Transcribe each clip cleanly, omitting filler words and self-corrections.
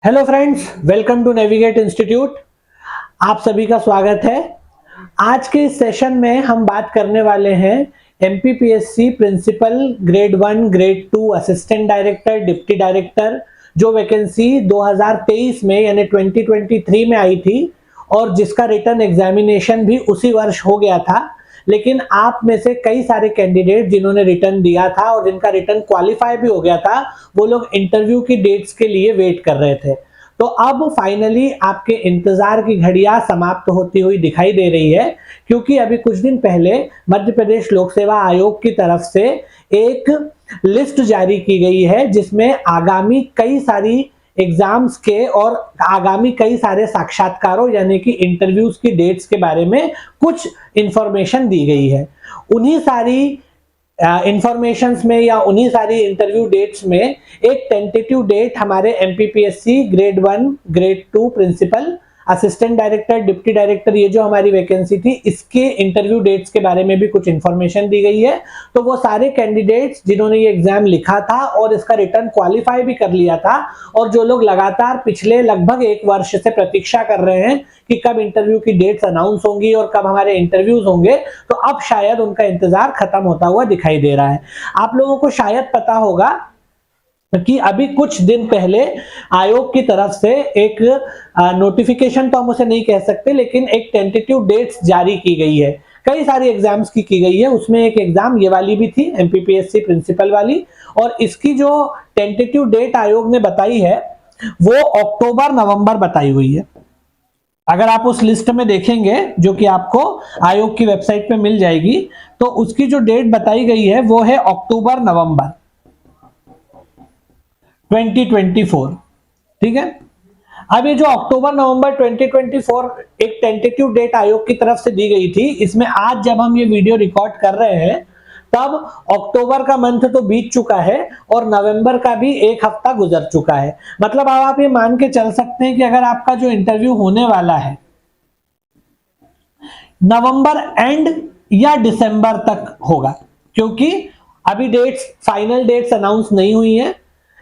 Hello friends, welcome to Navigate Institute. आप सभी का स्वागत है। आज के इस सेशन में हम बात करने वाले हैं MPPSC principal grade 1 grade 2 assistant director deputy director जो वैकेंसी 2023 में यानी 2023 में आई थी और जिसका रिटन एग्जामिनेशन भी उसी वर्ष हो गया था। लेकिन आप में से कई सारे कैंडिडेट जिन्होंने रिटर्न दिया था और जिनका रिटर्न क्वालिफाई भी हो गया था, वो लोग इंटरव्यू की डेट्स के लिए वेट कर रहे थे। तो अब फाइनली आपके इंतजार की घड़ियां समाप्त होती हुई दिखाई दे रही है, क्योंकि अभी कुछ दिन पहले मध्य प्रदेश लोक सेवा आयोग की तरफ से एक लिस्ट जारी की गई है जिसमें आगामी कई सारी एग्जाम्स के और आगामी कई सारे साक्षात्कारों यानी कि इंटरव्यूज की डेट्स के बारे में कुछ इंफॉर्मेशन दी गई है। उन्हीं सारी इंफॉर्मेशंस में या उन्हीं सारी इंटरव्यू डेट्स में एक टेंटेटिव डेट हमारे MPPSC grade 1 grade 2 principal assistant director deputy director ये जो हमारी वैकेंसी थी इसके इंटरव्यू डेट्स के बारे में भी कुछ इंफॉर्मेशन दी गई है। तो वो सारे कैंडिडेट्स जिन्होंने ये एग्जाम लिखा था और इसका रिटर्न क्वालिफाई भी कर लिया था और जो लोग लगातार पिछले लगभग एक वर्ष से प्रतीक्षा कर रहे हैं कि कब इंटरव्यू की डेट्स अनाउंस होंगी और कब हमारे इंटरव्यूज होंगे, तो अब शायद उनका इंतजार खत्म होता हुआ दिखाई दे रहा है। आप लोगों को शायद पता होगा कि अभी कुछ दिन पहले आयोग की तरफ से एक नोटिफिकेशन तो हम उसे नहीं कह सकते, लेकिन एक टेंटेटिव डेट्स जारी की गई है। कई सारी एग्जाम्स की गई है, उसमें एक एग्जाम ये वाली भी थी एमपीपीएससी प्रिंसिपल वाली, और इसकी जो टेंटेटिव डेट आयोग ने बताई है वो अक्टूबर नवंबर बताई हुई है। अगर आप उस लिस्ट में देखेंगे जो कि आपको आयोग की वेबसाइट पे मिल जाएगी, तो उसकी जो डेट बताई गई है वो है अक्टूबर नवंबर 2024। ठीक है, अब ये जो अक्टूबर नवंबर 2024 एक टेंटेटिव डेट आयोग की तरफ से दी गई थी, इसमें आज जब हम ये वीडियो रिकॉर्ड कर रहे हैं तब अक्टूबर का मंथ तो बीत चुका है और नवंबर का भी एक हफ्ता गुजर चुका है। मतलब अब आप ये मान के चल सकते हैं कि अगर आपका जो इंटरव्यू होने वाला है नवंबर एंड या दिसंबर तक होगा, क्योंकि अभी डेट्स फाइनल डेट्स अनाउंस नहीं हुई हैं,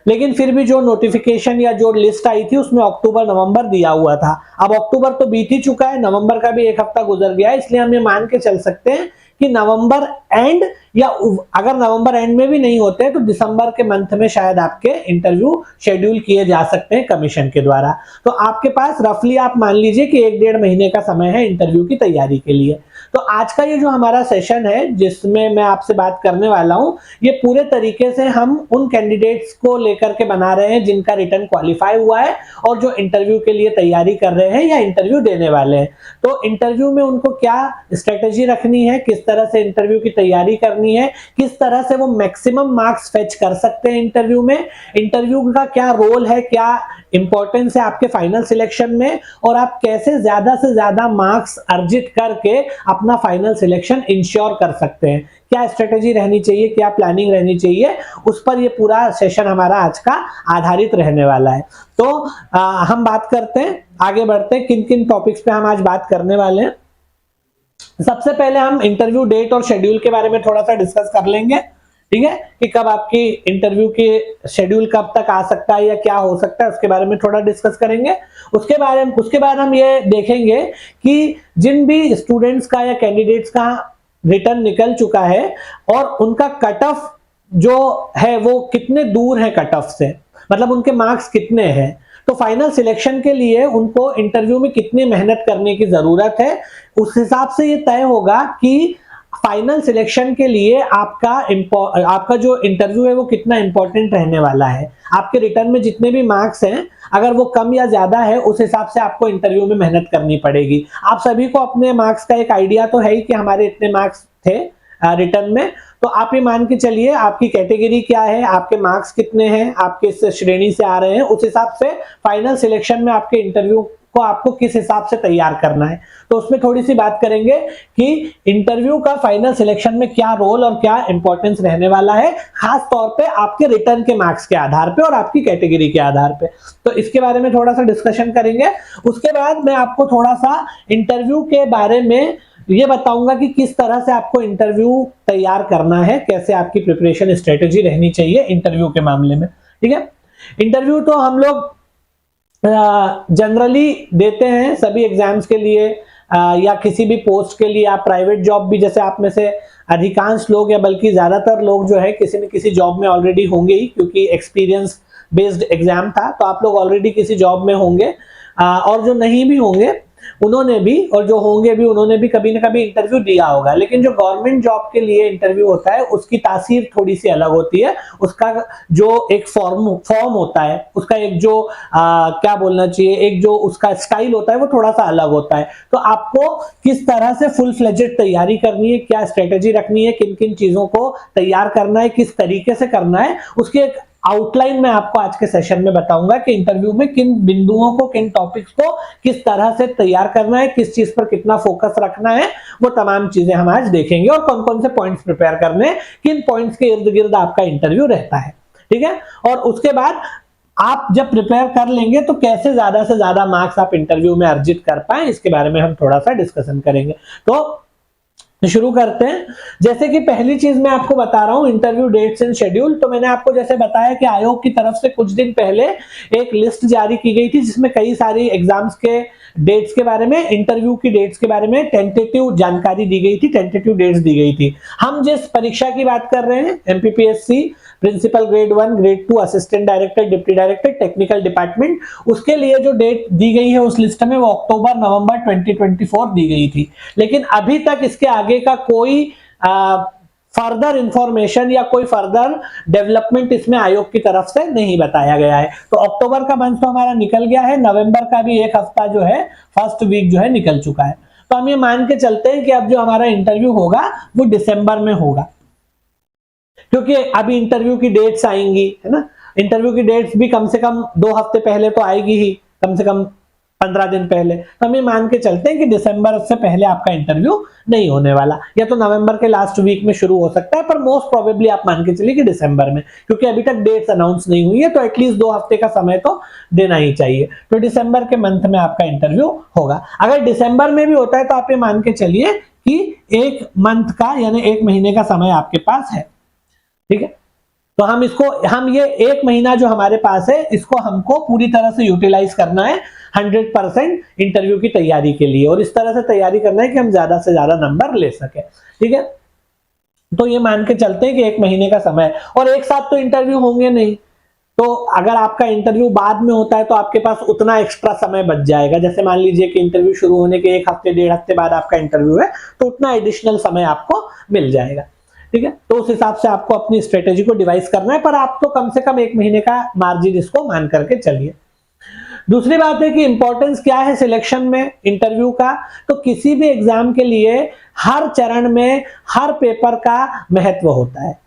लेकिन फिर भी जो नोटिफिकेशन या जो लिस्ट आई थी उसमें अक्टूबर नवंबर दिया हुआ था। अब अक्टूबर तो बीत ही चुका है, नवंबर का भी एक हफ्ता गुजर गया है, इसलिए हम ये मान के चल सकते हैं कि नवंबर एंड या अगर नवंबर एंड में भी नहीं होते हैं तो दिसंबर के मंथ में शायद आपके इंटरव्यू शेड्यूल किए जा सकते हैं कमीशन के द्वारा। तो आपके पास रफली आप मान लीजिए कि 1-1.5 महीने का समय है इंटरव्यू की तैयारी के लिए। तो आज का ये जो हमारा सेशन है जिसमें मैं आपसे बात करने वाला हूं, ये पूरे तरीके से हम उन कैंडिडेट्स को लेकर के बना रहे हैं जिनका रिटर्न क्वालिफाई हुआ है और जो इंटरव्यू के लिए तैयारी कर रहे हैं या इंटरव्यू देने वाले हैं। तो इंटरव्यू में उनको क्या स्ट्रेटेजी रखनी है, किस तरह से इंटरव्यू की तैयारी करनी है, किस तरह से वो मैक्सिमम मार्क्स फेच कर सकते हैं इंटरव्यू में, इंटरव्यू का क्या रोल है, क्या इंपॉर्टेंस है आपके फाइनल सिलेक्शन में, और आप कैसे ज्यादा से ज्यादा मार्क्स अर्जित करके अपना फाइनल सिलेक्शन इंश्योर कर सकते हैं, क्या स्ट्रेटेजी रहनी चाहिए, क्या प्लानिंग रहनी चाहिए, उस पर ये पूरा सेशन हमारा आज का आधारित रहने वाला है। तो हम बात करते हैं, आगे बढ़ते हैं किन किन टॉपिक्स पे हम आज बात करने वाले हैं। सबसे पहले हम इंटरव्यू डेट और शेड्यूल के बारे में थोड़ा सा डिस्कस कर लेंगे। ठीक है, कि कब आपकी इंटरव्यू के शेड्यूल कब तक आ सकता है या क्या हो सकता है, उसके बारे में थोड़ा डिस्कस करेंगे। उसके बाद हम ये देखेंगे कि जिन भी स्टूडेंट्स का या कैंडिडेट्स का रिटर्न निकल चुका है और उनका कट ऑफ जो है वो कितने दूर है कट ऑफ से, मतलब उनके मार्क्स कितने हैं, तो फाइनल सिलेक्शन के लिए उनको इंटरव्यू में कितनी मेहनत करने की जरूरत है, उस हिसाब से ये तय होगा कि फाइनल सिलेक्शन के लिए आपका जो इंटरव्यू है वो कितना इंपॉर्टेंट रहने वाला है। आपके रिटर्न में जितने भी मार्क्स हैं अगर वो कम या ज्यादा है उस हिसाब से आपको इंटरव्यू में मेहनत करनी पड़ेगी। आप सभी को अपने मार्क्स का एक आइडिया तो है ही कि हमारे इतने मार्क्स थे रिटर्न में, तो आप ये मान के चलिए आपकी कैटेगरी क्या है, आपके मार्क्स कितने हैं, आप किस श्रेणी से आ रहे हैं, उस हिसाब से फाइनल सिलेक्शन में आपके इंटरव्यू को आपको किस हिसाब से तैयार करना है। तो उसमें थोड़ी सी बात करेंगे कि इंटरव्यू का फाइनल सिलेक्शन में क्या रोल और क्या इंपॉर्टेंस रहने वाला है, खास तौर पे आपके रिटर्न के मार्क्स के आधार पे और आपकी कैटेगरी के आधार पे। तो इसके बारे में थोड़ा सा डिस्कशन करेंगे। उसके बाद मैं आपको थोड़ा सा इंटरव्यू के बारे में ये बताऊंगा कि किस तरह से आपको इंटरव्यू तैयार करना है, कैसे आपकी प्रिपरेशन स्ट्रेटेजी रहनी चाहिए इंटरव्यू के मामले में। ठीक है, इंटरव्यू तो हम लोग जनरली देते हैं सभी एग्जाम्स के लिए, या किसी भी पोस्ट के लिए। आप प्राइवेट जॉब भी, जैसे आप में से अधिकांश लोग या बल्कि ज्यादातर लोग जो है किसी न किसी जॉब में ऑलरेडी होंगे ही, क्योंकि एक्सपीरियंस बेस्ड एग्जाम था, तो आप लोग ऑलरेडी किसी जॉब में होंगे। और जो नहीं भी होंगे उन्होंने भी, और जो होंगे भी उन्होंने भी कभी ना कभी इंटरव्यू दिया होगा। लेकिन जो गवर्नमेंट जॉब के लिए इंटरव्यू होता है उसकी तासीर थोड़ी सी अलग होती है। उसका जो एक फॉर्म होता है, उसका एक जो क्या बोलना चाहिए, एक जो उसका स्टाइल होता है वो थोड़ा सा अलग होता है। तो आपको किस तरह से फुल फ्लेजेड तैयारी करनी है, क्या स्ट्रेटेजी रखनी है, किन किन चीजों को तैयार करना है, किस तरीके से करना है, उसकी एक आउटलाइन मैं आपको आज के सेशन में बताऊंगा कि इंटरव्यू में किन बिंदुओं को, किन टॉपिक्स को किस तरह से तैयार करना है, किस चीज पर कितना फोकस रखना है, वो तमाम चीजें हम आज देखेंगे। और कौन कौन से पॉइंट्स प्रिपेयर करने हैं, किन पॉइंट्स के इर्द गिर्द आपका इंटरव्यू रहता है, ठीक है। और उसके बाद आप जब प्रिपेयर कर लेंगे तो कैसे ज्यादा से ज्यादा मार्क्स आप इंटरव्यू में अर्जित कर पाए, इसके बारे में हम थोड़ा सा डिस्कशन करेंगे। तो शुरू करते हैं। जैसे कि पहली चीज मैं आपको बता रहा हूं, इंटरव्यू डेट्स एंड शेड्यूल। तो मैंने आपको जैसे बताया कि आयोग की तरफ से कुछ दिन पहले एक लिस्ट जारी की गई थी जिसमें कई सारी एग्जाम्स के डेट्स के बारे में, इंटरव्यू की डेट्स के बारे में टेंटेटिव जानकारी दी गई थी, टेंटेटिव डेट्स दी गई थी। हम जिस परीक्षा की बात कर रहे हैं, MPPSC principal grade 1, grade 2, assistant director, deputy director, technical department, उसके लिए जो डेट दी गई है उस लिस्ट में वो अक्टूबर नवंबर 2024 दी गई थी। लेकिन अभी तक इसके आगे का कोई फर्दर इंफॉर्मेशन या कोई फर्दर डेवलपमेंट इसमें आयोग की तरफ से नहीं बताया गया है। तो अक्टूबर का मंथ तो हमारा निकल गया है, नवंबर का भी एक हफ्ता जो है, फर्स्ट वीक जो है निकल चुका है। तो हम ये मान के चलते हैं कि अब जो हमारा इंटरव्यू होगा वो दिसंबर में होगा, क्योंकि अभी इंटरव्यू की डेट्स आएंगी, है ना। इंटरव्यू की डेट्स भी कम से कम 2 हफ्ते पहले तो आएगी ही, कम से कम 15 दिन पहले। तो हम ये मान के चलते हैं कि दिसंबर से पहले आपका इंटरव्यू नहीं होने वाला, या तो नवंबर के लास्ट वीक में शुरू हो सकता है, पर मोस्ट प्रोबेबली आप मान के चलिए कि दिसंबर में, क्योंकि अभी तक डेट्स अनाउंस नहीं हुई है, तो एटलीस्ट 2 हफ्ते का समय तो देना ही चाहिए। तो दिसंबर के मंथ में आपका इंटरव्यू होगा। अगर दिसंबर में भी होता है तो आप ये मान के चलिए कि 1 मंथ का, यानी 1 महीने का समय आपके पास है, ठीक है। तो हम ये 1 महीना जो हमारे पास है, इसको हमको पूरी तरह से यूटिलाइज करना है 100% इंटरव्यू की तैयारी के लिए, और इस तरह से तैयारी करना है कि हम ज्यादा से ज्यादा नंबर ले सके, ठीक है। तो ये मान के चलते हैं कि 1 महीने का समय, और एक साथ तो इंटरव्यू होंगे नहीं। तो अगर आपका इंटरव्यू बाद में होता है तो आपके पास उतना एक्स्ट्रा समय बच जाएगा। जैसे मान लीजिए कि इंटरव्यू शुरू होने के 1 हफ्ते 1.5 हफ्ते बाद आपका इंटरव्यू है, तो उतना एडिशनल समय आपको मिल जाएगा, ठीक है। तो उस हिसाब से आपको अपनी स्ट्रेटेजी को डिवाइस करना है, पर आप तो कम से कम 1 महीने का मार्जिन इसको मान करके चलिए। दूसरी बात है कि इंपॉर्टेंस क्या है सिलेक्शन में इंटरव्यू का। तो किसी भी एग्जाम के लिए हर चरण में हर पेपर का महत्व होता है।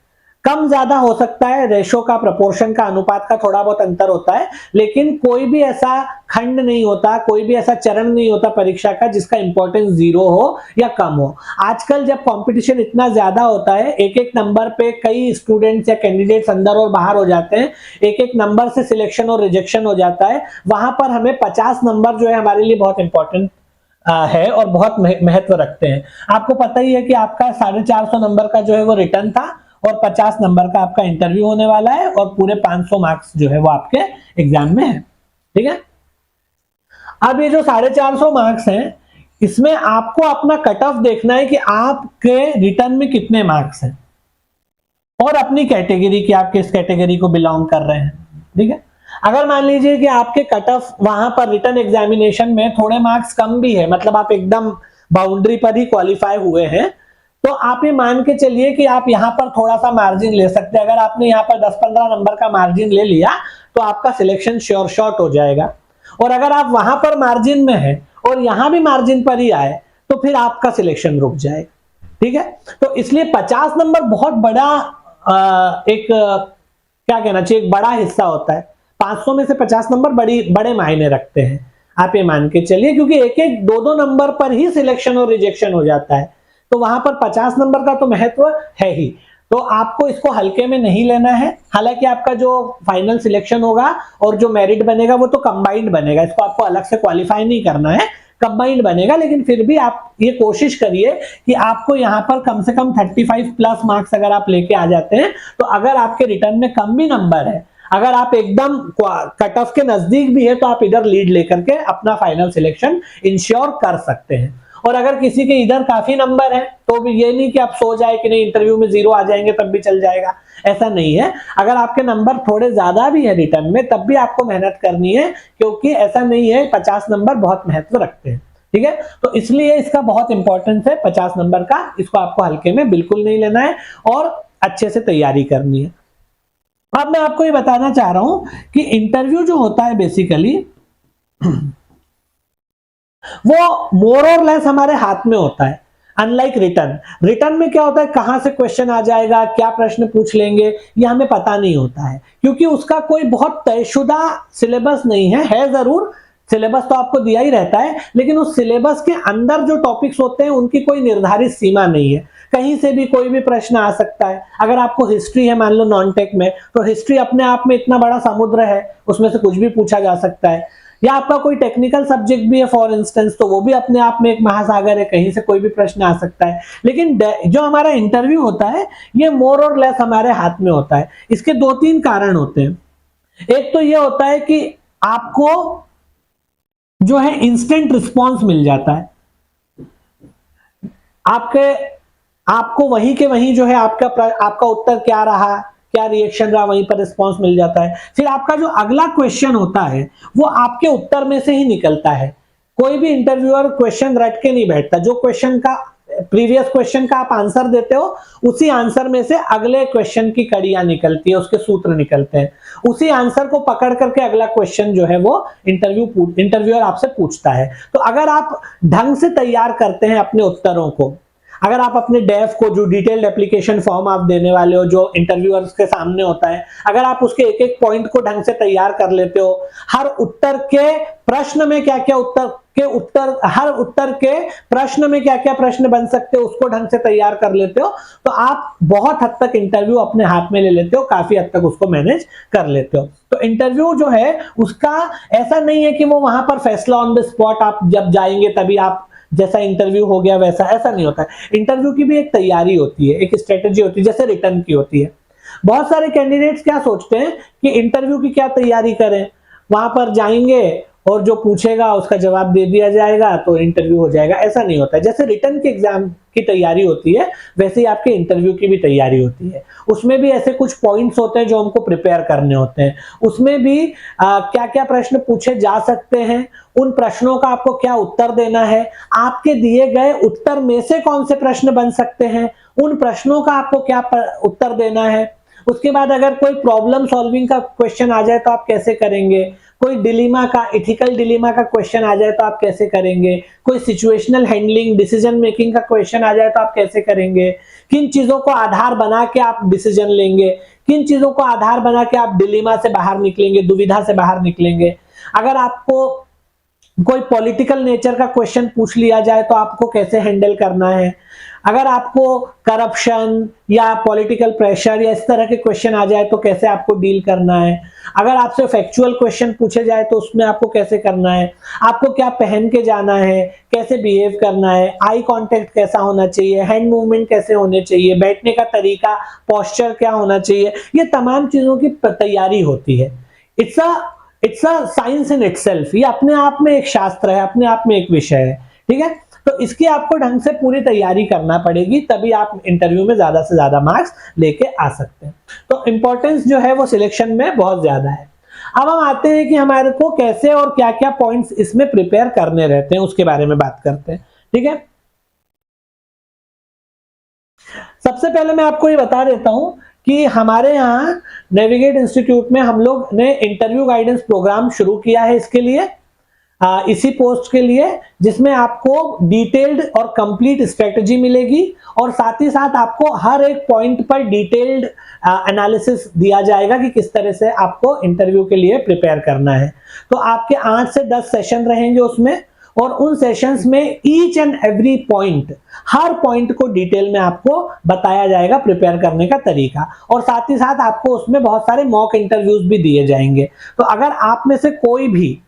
कम ज्यादा हो सकता है, रेशो का, प्रोपोर्शन का, अनुपात का थोड़ा बहुत अंतर होता है, लेकिन कोई भी ऐसा खंड नहीं होता, कोई भी ऐसा चरण नहीं होता परीक्षा का जिसका इंपॉर्टेंस 0 हो या कम हो। आजकल जब कंपटीशन इतना ज्यादा होता है, एक एक नंबर पे कई स्टूडेंट्स या कैंडिडेट्स अंदर और बाहर हो जाते हैं, एक एक नंबर से सिलेक्शन और रिजेक्शन हो जाता है, वहां पर हमें 50 नंबर जो है हमारे लिए बहुत इंपॉर्टेंट है और बहुत महत्व रखते हैं। आपको पता ही है कि आपका 450 नंबर का जो है वो रिटर्न था, और 50 नंबर का आपका इंटरव्यू होने वाला है, और पूरे 500 मार्क्स जो है वो आपके एग्जाम में है, ठीक है। अब ये जो 450 मार्क्स हैं, इसमें आपको अपना कट ऑफ देखना है कि आपके रिटर्न में कितने मार्क्स हैं, और अपनी कैटेगरी की, आप किस कैटेगरी को बिलोंग कर रहे हैं, ठीक है। अगर मान लीजिए कि आपके कट ऑफ वहां पर रिटर्न एग्जामिनेशन में थोड़े मार्क्स कम भी है, मतलब आप एकदम बाउंड्री पर ही क्वालिफाई हुए हैं, तो आप ये मान के चलिए कि आप यहां पर थोड़ा सा मार्जिन ले सकते हैं। अगर आपने यहां पर 10-15 नंबर का मार्जिन ले लिया तो आपका सिलेक्शन श्योर शॉट हो जाएगा। और अगर आप वहां पर मार्जिन में है और यहां भी मार्जिन पर ही आए तो फिर आपका सिलेक्शन रुक जाएगा, ठीक है। तो इसलिए 50 नंबर बहुत बड़ा क्या कहना चाहिए, एक बड़ा हिस्सा होता है। 500 में से 50 नंबर बड़े मायने रखते हैं, आप ये मान के चलिए, क्योंकि एक एक 2-2 नंबर पर ही सिलेक्शन और रिजेक्शन हो जाता है। तो वहां पर 50 नंबर का तो महत्व है ही, तो आपको इसको हल्के में नहीं लेना है। हालांकि आपका जो फाइनल सिलेक्शन होगा और जो मेरिट बनेगा वो तो कंबाइंड बनेगा, इसको आपको अलग से क्वालिफाई नहीं करना है, कंबाइंड बनेगा। लेकिन फिर भी आप ये कोशिश करिए कि आपको यहाँ पर कम से कम 35 प्लस मार्क्स अगर आप लेके आ जाते हैं, तो अगर आपके रिटर्न में कम भी नंबर है, अगर आप एकदम कट ऑफ के नजदीक भी है तो आप इधर लीड लेकर के अपना फाइनल सिलेक्शन इंश्योर कर सकते हैं। और अगर किसी के इधर काफी नंबर है तो भी ये नहीं कि आप सो जाए कि नहीं इंटरव्यू में 0 आ जाएंगे तब भी चल जाएगा, ऐसा नहीं है। अगर आपके नंबर थोड़े ज्यादा भी है रिटर्न में तब भी आपको मेहनत करनी है, क्योंकि ऐसा नहीं है 50 नंबर बहुत महत्व रखते हैं, ठीक है। तो इसलिए इसका बहुत इंपॉर्टेंस है 50 नंबर का, इसको आपको हल्के में बिल्कुल नहीं लेना है और अच्छे से तैयारी करनी है। अब मैं आपको ये बताना चाह रहा हूं कि इंटरव्यू जो होता है बेसिकली वो मोर और लेस हमारे हाथ में होता है, अनलाइक रिटर्न में क्या होता है, कहां से क्वेश्चन आ जाएगा, क्या प्रश्न पूछ लेंगे, ये हमें पता नहीं होता है, क्योंकि उसका कोई बहुत तयशुदा सिलेबस नहीं है जरूर सिलेबस तो आपको दिया ही रहता है, लेकिन उस सिलेबस के अंदर जो टॉपिक्स होते हैं उनकी कोई निर्धारित सीमा नहीं है, कहीं से भी कोई भी प्रश्न आ सकता है। अगर आपको हिस्ट्री है मान लो नॉन टेक में, तो हिस्ट्री अपने आप में इतना बड़ा समुद्र है, उसमें से कुछ भी पूछा जा सकता है। या आपका कोई टेक्निकल सब्जेक्ट भी है फॉर इंस्टेंस, तो वो भी अपने आप में एक महासागर है, कहीं से कोई भी प्रश्न आ सकता है। लेकिन जो हमारा इंटरव्यू होता है ये मोर और लेस हमारे हाथ में होता है। इसके 2-3 कारण होते हैं। एक तो ये होता है कि आपको जो है इंस्टेंट रिस्पॉन्स मिल जाता है, आपको वहीं के वहीं जो है आपका उत्तर क्या रहा, क्या रिएक्शन रहा, वहीं पर रिस्पॉन्स मिल जाता है। फिर आपका जो अगला क्वेश्चन होता है वो आपके उत्तर में से ही निकलता है। कोई भी इंटरव्यूअर क्वेश्चन रट के नहीं बैठता, जो क्वेश्चन का प्रीवियस क्वेश्चन का आप आंसर देते हो उसी आंसर में से अगले क्वेश्चन की कड़ियां निकलती है, उसके सूत्र निकलते हैं, उसी आंसर को पकड़ करके अगला क्वेश्चन जो है वो इंटरव्यूअर आपसे पूछता है। तो अगर आप ढंग से तैयार करते हैं अपने उत्तरों को, अगर आप अपने डेफ को, जो डिटेल्ड एप्लीकेशन फॉर्म आप देने वाले हो जो इंटरव्यूअर्स के सामने होता है, अगर आप उसके एक एक पॉइंट को ढंग से तैयार कर लेते हो, हर उत्तर के प्रश्न में क्या क्या हर उत्तर के प्रश्न में क्या क्या प्रश्न बन सकते हो उसको ढंग से तैयार कर लेते हो, तो आप बहुत हद तक इंटरव्यू अपने हाथ में ले लेते हो, काफी हद तक उसको मैनेज कर लेते हो। तो इंटरव्यू जो है उसका ऐसा नहीं है कि वो वहां पर फैसला ऑन द स्पॉट आप जब जाएंगे तभी आप जैसा इंटरव्यू हो गया वैसा, ऐसा नहीं होता है। इंटरव्यू की भी एक तैयारी होती है, एक स्ट्रेटेजी होती है, जैसे रिटर्न की होती है। बहुत सारे कैंडिडेट्स क्या सोचते हैं कि इंटरव्यू की क्या तैयारी करें, वहां पर जाएंगे और जो पूछेगा उसका जवाब दे दिया जाएगा तो इंटरव्यू हो जाएगा, ऐसा नहीं होता है। जैसे रिटर्न के एग्जाम की तैयारी होती है वैसे ही आपके इंटरव्यू की भी तैयारी होती है। उसमें भी ऐसे कुछ पॉइंट्स होते हैं जो हमको प्रिपेयर करने होते हैं। उसमें भी क्या क्या प्रश्न पूछे जा सकते हैं, उन प्रश्नों का आपको क्या उत्तर देना है, आपके दिए गए उत्तर में से कौन से प्रश्न बन सकते हैं, उन प्रश्नों का आपको क्या उत्तर देना है। उसके बाद अगर कोई प्रॉब्लम सॉल्विंग का क्वेश्चन आ जाए तो आप कैसे करेंगे, कोई डिलीमा का, एथिकल डिलीमा का क्वेश्चन आ जाए तो आप कैसे करेंगे, कोई सिचुएशनल हैंडलिंग, डिसीजन मेकिंग का क्वेश्चन आ जाए तो आप कैसे करेंगे, किन चीजों को आधार बना के आप डिसीजन लेंगे, किन चीजों को आधार बना के आप डिलीमा से बाहर निकलेंगे, दुविधा से बाहर निकलेंगे। अगर आपको कोई पॉलिटिकल नेचर का क्वेश्चन पूछ लिया जाए तो आपको कैसे हैंडल करना है। अगर आपको करप्शन या पॉलिटिकल प्रेशर या इस तरह के क्वेश्चन आ जाए तो कैसे आपको डील करना है। अगर आपसे फैक्चुअल क्वेश्चन पूछे जाए तो उसमें आपको कैसे करना है, आपको क्या पहन के जाना है, कैसे बिहेव करना है, आई कांटेक्ट कैसा होना चाहिए, हैंड मूवमेंट कैसे होने चाहिए, बैठने का तरीका, पोस्चर क्या होना चाहिए, ये तमाम चीजों की तैयारी होती है। It's a science in itself, ये अपने आप में एक शास्त्र है, अपने आप में एक विषय है, ठीक है। तो इसकी आपको ढंग से पूरी तैयारी करना पड़ेगी, तभी आप इंटरव्यू में ज्यादा से ज्यादा मार्क्स लेके आ सकते हैं। तो इंपॉर्टेंस जो है वो सिलेक्शन में बहुत ज्यादा है। अब हम आते हैं कि हमारे को कैसे और क्या क्या पॉइंट्स इसमें प्रिपेयर करने रहते हैं, उसके बारे में बात करते हैं, ठीक है। सबसे पहले मैं आपको ये बता देता हूं कि हमारे यहाँ नेविगेट इंस्टीट्यूट में हम लोग ने इंटरव्यू गाइडेंस प्रोग्राम शुरू किया है इसके लिए, इसी पोस्ट के लिए, जिसमें आपको डिटेल्ड और कंप्लीट स्ट्रेटजी मिलेगी और साथ ही साथ आपको हर एक पॉइंट पर डिटेल्ड एनालिसिस दिया जाएगा कि किस तरह से आपको इंटरव्यू के लिए प्रिपेयर करना है। तो आपके 8 से 10 सेशन रहेंगे उसमें, और उन सेशंस में each and every point, her point को डिटेल में आपको बताया जाएगा प्रिपेयर करने का तरीका, और साथ ही साथ आपको उसमें बहुत सारे मॉक इंटरव्यूज भी दिए जाएंगे। तो अगर आप में से कोई भी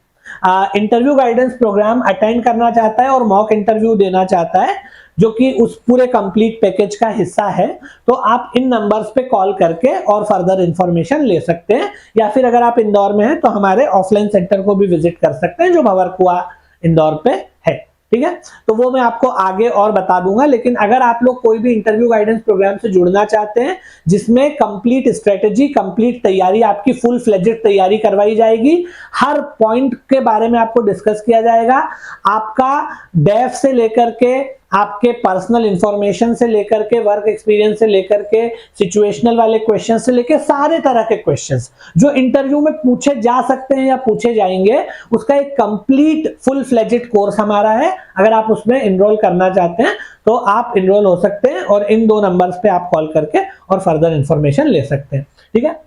इंटरव्यू गाइडेंस प्रोग्राम अटेंड करना चाहता है और मॉक इंटरव्यू देना चाहता है जो कि उस पूरे कंप्लीट पैकेज का हिस्सा है, तो आप इन नंबर्स पे कॉल करके और फर्दर इंफॉर्मेशन ले सकते हैं, या फिर अगर आप इंदौर में हैं तो हमारे ऑफलाइन सेंटर को भी विजिट कर सकते हैं जो भंवरकुआ इंदौर पे है। ठीक है, तो वो मैं आपको आगे और बता दूंगा। लेकिन अगर आप लोग कोई भी इंटरव्यू गाइडेंस प्रोग्राम से जुड़ना चाहते हैं जिसमें कंप्लीट स्ट्रेटेजी, कंप्लीट तैयारी, आपकी फुल फ्लेजेड तैयारी करवाई जाएगी, हर पॉइंट के बारे में आपको डिस्कस किया जाएगा, आपका डेफ से लेकर के आपके पर्सनल इंफॉर्मेशन से लेकर के वर्क एक्सपीरियंस से लेकर के सिचुएशनल वाले क्वेश्चन से लेकर सारे तरह के क्वेश्चंस जो इंटरव्यू में पूछे जा सकते हैं या पूछे जाएंगे, उसका एक कंप्लीट फुल फ्लेजेड कोर्स हमारा है। अगर आप उसमें इनरोल करना चाहते हैं तो आप इनरोल हो सकते हैं और इन 2 नंबर्स पे आप कॉल करके और फर्दर इंफॉर्मेशन ले सकते हैं। ठीक है,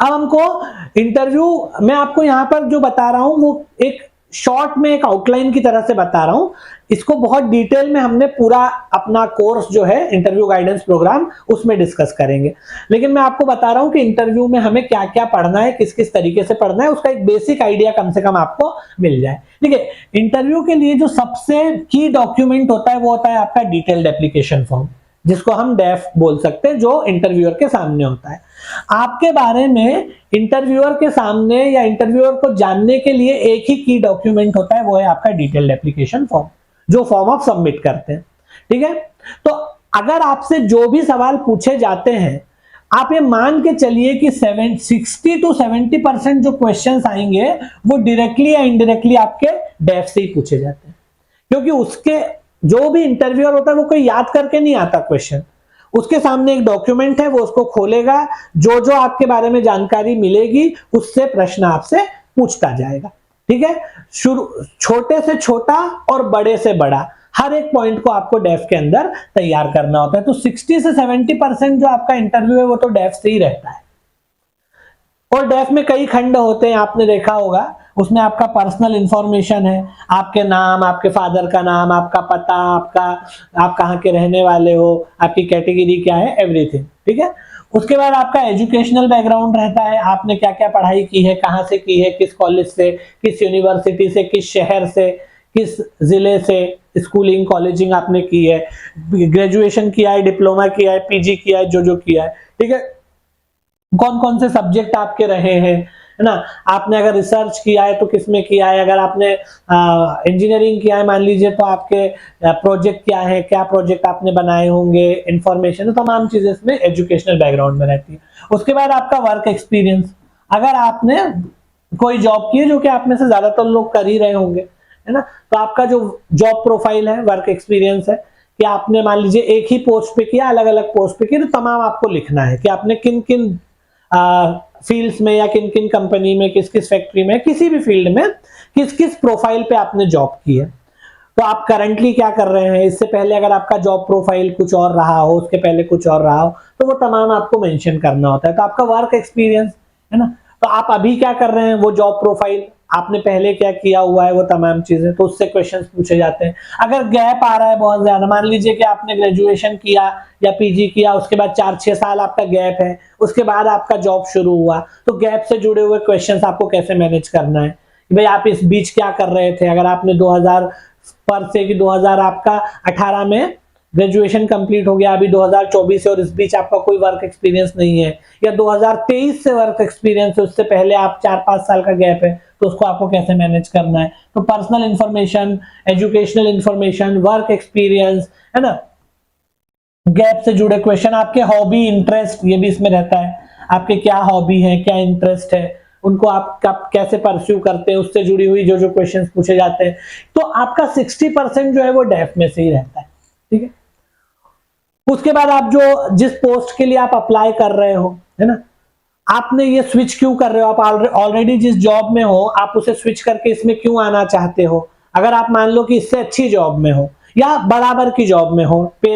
अब हमको इंटरव्यू, मैं आपको यहां पर जो बता रहा हूं वो एक शॉर्ट में एक आउटलाइन की तरह से बता रहा हूं, इसको बहुत डिटेल में हमने पूरा अपना कोर्स जो है इंटरव्यू गाइडेंस प्रोग्राम उसमें डिस्कस करेंगे। लेकिन मैं आपको बता रहा हूं कि इंटरव्यू में हमें क्या क्या पढ़ना है, किस किस तरीके से पढ़ना है, उसका एक बेसिक आइडिया कम से कम आपको मिल जाए। ठीक है, इंटरव्यू के लिए जो सबसे की डॉक्यूमेंट होता है वो होता है आपका डिटेल्ड एप्लीकेशन फॉर्म, जिसको हम डेफ बोल सकते हैं, जो इंटरव्यूअर के सामने होता है। आपके बारे में इंटरव्यूअर के सामने या इंटरव्यूअर को जानने के लिए एक ही की डॉक्यूमेंट होता है, वो है आपका डिटेल्ड एप्लीकेशन फॉर्म, जो फॉर्म आप सबमिट करते हैं। ठीक है, तो अगर आपसे जो भी सवाल पूछे जाते हैं, आप ये मान के चलिए कि 60 to 70% जो क्वेश्चंस आएंगे वो डायरेक्टली या इनडायरेक्टली आपके डेफ से ही पूछे जाते हैं, क्योंकि उसके जो भी इंटरव्यूअर होता है वो कोई याद करके नहीं आता क्वेश्चन, उसके सामने एक डॉक्यूमेंट है, वो उसको खोलेगा, जो जो आपके बारे में जानकारी मिलेगी उससे प्रश्न आपसे पूछता जाएगा। ठीक है, शुरू छोटे से छोटा और बड़े से बड़ा हर एक पॉइंट को आपको डेफ के अंदर तैयार करना होता है। तो 60 से 70% जो आपका इंटरव्यू है वो तो डेफ से ही रहता है। और डेफ में कई खंड होते हैं, आपने देखा होगा, उसमें आपका पर्सनल इंफॉर्मेशन है, आपके नाम, आपके फादर का नाम, आपका पता, आप कहाँ के रहने वाले हो, आपकी कैटेगरी क्या है, एवरीथिंग। ठीक है, उसके बाद आपका एजुकेशनल बैकग्राउंड रहता है, आपने क्या क्या पढ़ाई की है, कहाँ से की है, किस कॉलेज से, किस यूनिवर्सिटी से, किस शहर से, किस जिले से स्कूलिंग कॉलेजिंग आपने की है, ग्रेजुएशन किया है, डिप्लोमा किया है, पीजी किया है, जो जो किया है। ठीक है, कौन कौन से सब्जेक्ट आपके रहे हैं, है ना, आपने अगर रिसर्च किया है तो किसमें किया है, अगर आपने इंजीनियरिंग किया है मान लीजिए तो आपके प्रोजेक्ट क्या है, क्या प्रोजेक्ट आपने बनाए होंगे, इंफॉर्मेशन, तो तमाम चीजें इसमें एजुकेशनल बैकग्राउंड में रहती है। उसके बाद आपका वर्क एक्सपीरियंस, अगर आपने कोई जॉब की है, जो कि आप में से ज्यादातर लोग कर ही रहे होंगे, है ना, तो आपका जो जॉब प्रोफाइल है, वर्क एक्सपीरियंस है कि आपने मान लीजिए एक ही पोस्ट पे किया, अलग अलग पोस्ट पे किया, तो तमाम आपको लिखना है कि आपने किन किन फील्ड्स में या किन किन कंपनी में, किस किस फैक्ट्री में, किसी भी फील्ड में किस किस प्रोफाइल पे आपने जॉब की है, तो आप करंटली क्या कर रहे हैं, इससे पहले अगर आपका जॉब प्रोफाइल कुछ और रहा हो, उसके पहले कुछ और रहा हो, तो वो तमाम आपको मेंशन करना होता है। तो आपका वर्क एक्सपीरियंस है ना, तो आप अभी क्या कर रहे हैं, वो जॉब प्रोफाइल, आपने पहले क्या किया हुआ है, वो तमाम चीजें, तो उससे क्वेश्चंस पूछे जाते हैं। अगर गैप आ रहा है बहुत ज्यादा, मान लीजिए कि आपने ग्रेजुएशन किया या पीजी किया, उसके बाद 4-6 साल आपका गैप है, उसके बाद आपका जॉब शुरू हुआ, तो गैप से जुड़े हुए क्वेश्चंस आपको कैसे मैनेज करना है, भाई आप इस बीच क्या कर रहे थे। अगर आपने 2000 पर से कि 2000 आपका 18 में ग्रेजुएशन कंप्लीट हो गया, अभी 2024 है और इस बीच आपका कोई वर्क एक्सपीरियंस नहीं है, या 2023 से वर्क एक्सपीरियंस है, उससे पहले आप 4-5 साल का गैप है, तो उसको आपको कैसे मैनेज करना है। तो personal information, educational information, work experience, है ना, गैप से जुड़े क्वेश्चन, आपके हॉबी, इंटरेस्ट, ये भी इसमें रहता है, आपके क्या हॉबी है, क्या इंटरेस्ट है, उनको आप कैसे परस्यू करते हैं, उससे जुड़ी हुई जो जो क्वेश्चंस पूछे जाते हैं। तो आपका 60% जो है वो डेफ में से ही रहता है। ठीक है, उसके बाद आप जो जिस पोस्ट के लिए आप अप्लाई कर रहे हो, है ना, आपने ये स्विच क्यों कर रहे हो, आप ऑलरेडी जिस जॉब में हो आप उसे स्विच करके इसमें क्यों आना चाहते हो। अगर आप मान लो कि इससे अच्छी जॉब में हो या बराबर की जॉब में हो, पे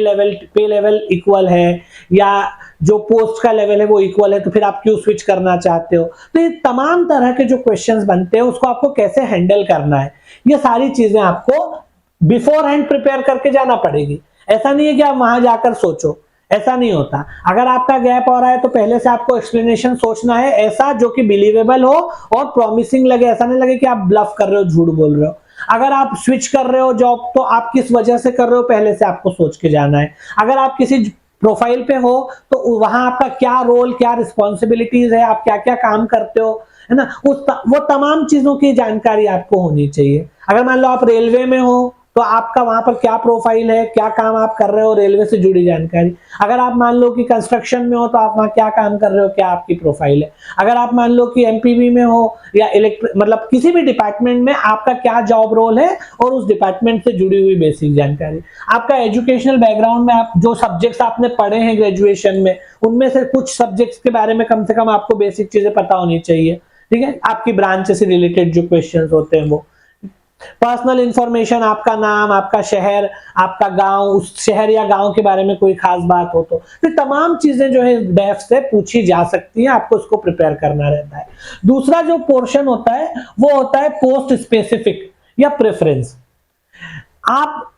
लेवल इक्वल है या जो पोस्ट का लेवल है वो इक्वल है, तो फिर आप क्यों स्विच करना चाहते हो। तो ये तमाम तरह के जो क्वेश्चंस बनते हैं उसको आपको कैसे हैंडल करना है, ये सारी चीजें आपको बिफोर हैंड प्रिपेयर करके जाना पड़ेगी। ऐसा नहीं है कि आप वहां जाकर सोचो, ऐसा नहीं होता। अगर आपका गैप हो रहा है तो पहले से आपको एक्सप्लेनेशन सोचना है, ऐसा जो कि बिलीवेबल हो और प्रॉमिसिंग लगे, ऐसा नहीं लगे कि आप ब्लफ कर रहे हो, झूठ बोल रहे हो। अगर आप स्विच कर रहे हो जॉब तो आप किस वजह से कर रहे हो पहले से आपको सोच के जाना है। अगर आप किसी प्रोफाइल पे हो तो वहां आपका क्या रोल, क्या रिस्पॉन्सिबिलिटीज है, आप क्या क्या काम करते हो, है ना, वो तमाम चीजों की जानकारी आपको होनी चाहिए। अगर मान लो आप रेलवे में हो तो आपका वहां पर क्या प्रोफाइल है, क्या काम आप कर रहे हो, रेलवे से जुड़ी जानकारी। अगर आप मान लो कि कंस्ट्रक्शन में हो तो आप वहां क्या काम कर रहे हो, क्या आपकी प्रोफाइल है। अगर आप मान लो कि एमपीवी में हो या इलेक्ट्रिक, मतलब किसी भी डिपार्टमेंट में आपका क्या जॉब रोल है और उस डिपार्टमेंट से जुड़ी हुई बेसिक जानकारी। आपका एजुकेशनल बैकग्राउंड में आप जो सब्जेक्ट्स आपने पढ़े हैं ग्रेजुएशन में, उनमें से कुछ सब्जेक्ट्स के बारे में कम से कम आपको बेसिक चीजें पता होनी चाहिए। ठीक है, आपकी ब्रांच से रिलेटेड जो क्वेश्चंस होते हैं वो। पर्सनल इंफॉर्मेशन, आपका नाम, आपका शहर, आपका गांव, उस शहर या गांव के बारे में कोई खास बात हो तो तमाम चीजें जो है डेफ से पूछी जा सकती है, आपको उसको प्रिपेयर करना रहता है। दूसरा जो पोर्शन होता है वो होता है पोस्ट स्पेसिफिक या प्रेफरेंस। आप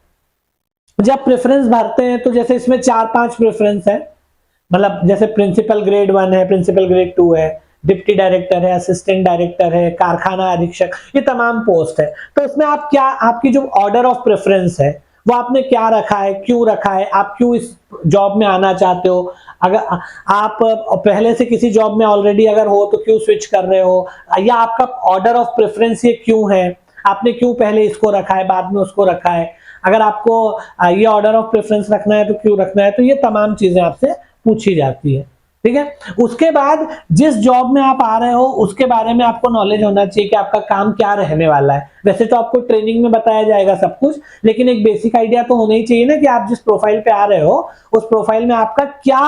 जब प्रेफरेंस भरते हैं तो जैसे इसमें 4-5 प्रेफरेंस है, मतलब जैसे प्रिंसिपल ग्रेड 1 है, प्रिंसिपल ग्रेड 2 है, डिप्टी डायरेक्टर है, असिस्टेंट डायरेक्टर है, कारखाना अधीक्षक, ये तमाम पोस्ट है। तो इसमें आप क्या, आपकी जो ऑर्डर ऑफ प्रेफरेंस है वो आपने क्या रखा है, क्यों रखा है, आप क्यों इस जॉब में आना चाहते हो, अगर आप पहले से किसी जॉब में ऑलरेडी अगर हो तो क्यों स्विच कर रहे हो, या आपका ऑर्डर ऑफ प्रेफरेंस ये क्यों है, आपने क्यों पहले इसको रखा है बाद में उसको रखा है, अगर आपको ये ऑर्डर ऑफ प्रेफरेंस रखना है तो क्यों रखना है। तो ये तमाम चीजें आपसे पूछी जाती है। ठीक है, उसके बाद जिस जॉब में आप आ रहे हो उसके बारे में आपको नॉलेज होना चाहिए कि आपका काम क्या रहने वाला है। वैसे तो आपको ट्रेनिंग में बताया जाएगा सब कुछ, लेकिन एक बेसिक आइडिया तो होना ही चाहिए ना कि आप जिस प्रोफाइल पे आ रहे हो उस प्रोफाइल में आपका क्या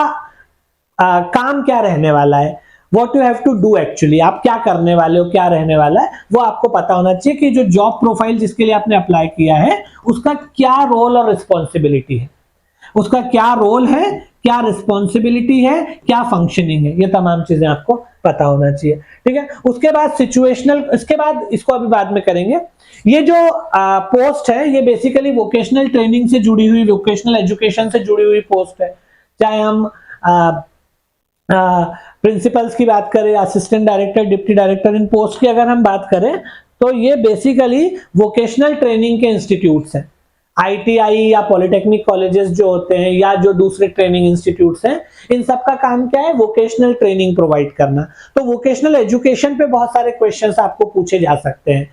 काम क्या रहने वाला है, what you have to do actually, आप क्या करने वाले हो, क्या रहने वाला है, वो आपको पता होना चाहिए कि जो जॉब प्रोफाइल जिसके लिए आपने अप्लाई किया है उसका क्या रोल और रिस्पॉन्सिबिलिटी है, उसका क्या रोल है, क्या रिस्पॉन्सिबिलिटी है, क्या फंक्शनिंग है, ये तमाम चीजें आपको पता होना चाहिए। ठीक है, उसके बाद सिचुएशनल, इसके बाद इसको अभी बाद में करेंगे। ये जो पोस्ट है ये बेसिकली वोकेशनल ट्रेनिंग से जुड़ी हुई, वोकेशनल एजुकेशन से जुड़ी हुई पोस्ट है। चाहे हम प्रिंसिपल्स की बात करें, असिस्टेंट डायरेक्टर, डिप्टी डायरेक्टर, इन पोस्ट की अगर हम बात करें तो ये बेसिकली वोकेशनल ट्रेनिंग के इंस्टीट्यूट्स हैं। आईटीआई या पॉलिटेक्निक कॉलेजेस जो होते हैं या जो दूसरे ट्रेनिंग इंस्टीट्यूट्स हैं, इन सब का काम क्या है, वोकेशनल ट्रेनिंग प्रोवाइड करना। तो वोकेशनल एजुकेशन पे बहुत सारे क्वेश्चंस आपको पूछे जा सकते हैं।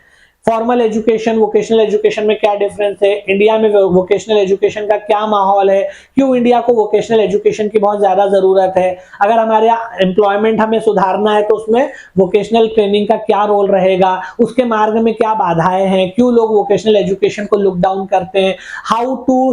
फॉर्मल एजुकेशन, वोकेशनल एजुकेशन में क्या डिफरेंस है, इंडिया में वोकेशनल एजुकेशन का क्या माहौल है, क्यों इंडिया को वोकेशनल एजुकेशन की बहुत ज्यादा जरूरत है, अगर हमारे एम्प्लॉयमेंट हमें सुधारना है तो उसमें वोकेशनल ट्रेनिंग का क्या रोल रहेगा, उसके मार्ग में क्या बाधाएं हैं, क्यों लोग वोकेशनल एजुकेशन को लुक डाउन करते हैं, how to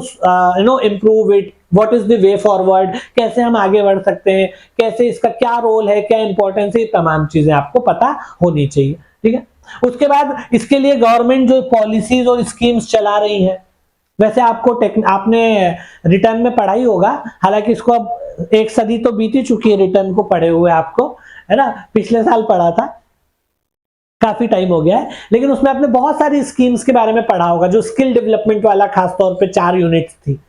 improve it, what is the way forward, कैसे हम आगे बढ़ सकते हैं, कैसे इसका क्या रोल है, क्या इंपॉर्टेंस है, ये तमाम चीजें आपको पता होनी चाहिए। ठीक है, उसके बाद इसके लिए गवर्नमेंट जो पॉलिसीज और स्कीम्स चला रही है, वैसे आपने रिटर्न में पढ़ा ही होगा, हालांकि इसको अब 1 सदी तो बीती चुकी है रिटर्न को पढ़े हुए आपको, है ना, पिछले साल पढ़ा था, काफी टाइम हो गया है, लेकिन उसमें आपने बहुत सारी स्कीम्स के बारे में पढ़ा होगा। जो स्किल डेवलपमेंट वाला खासतौर पे 4 यूनिट्स थी,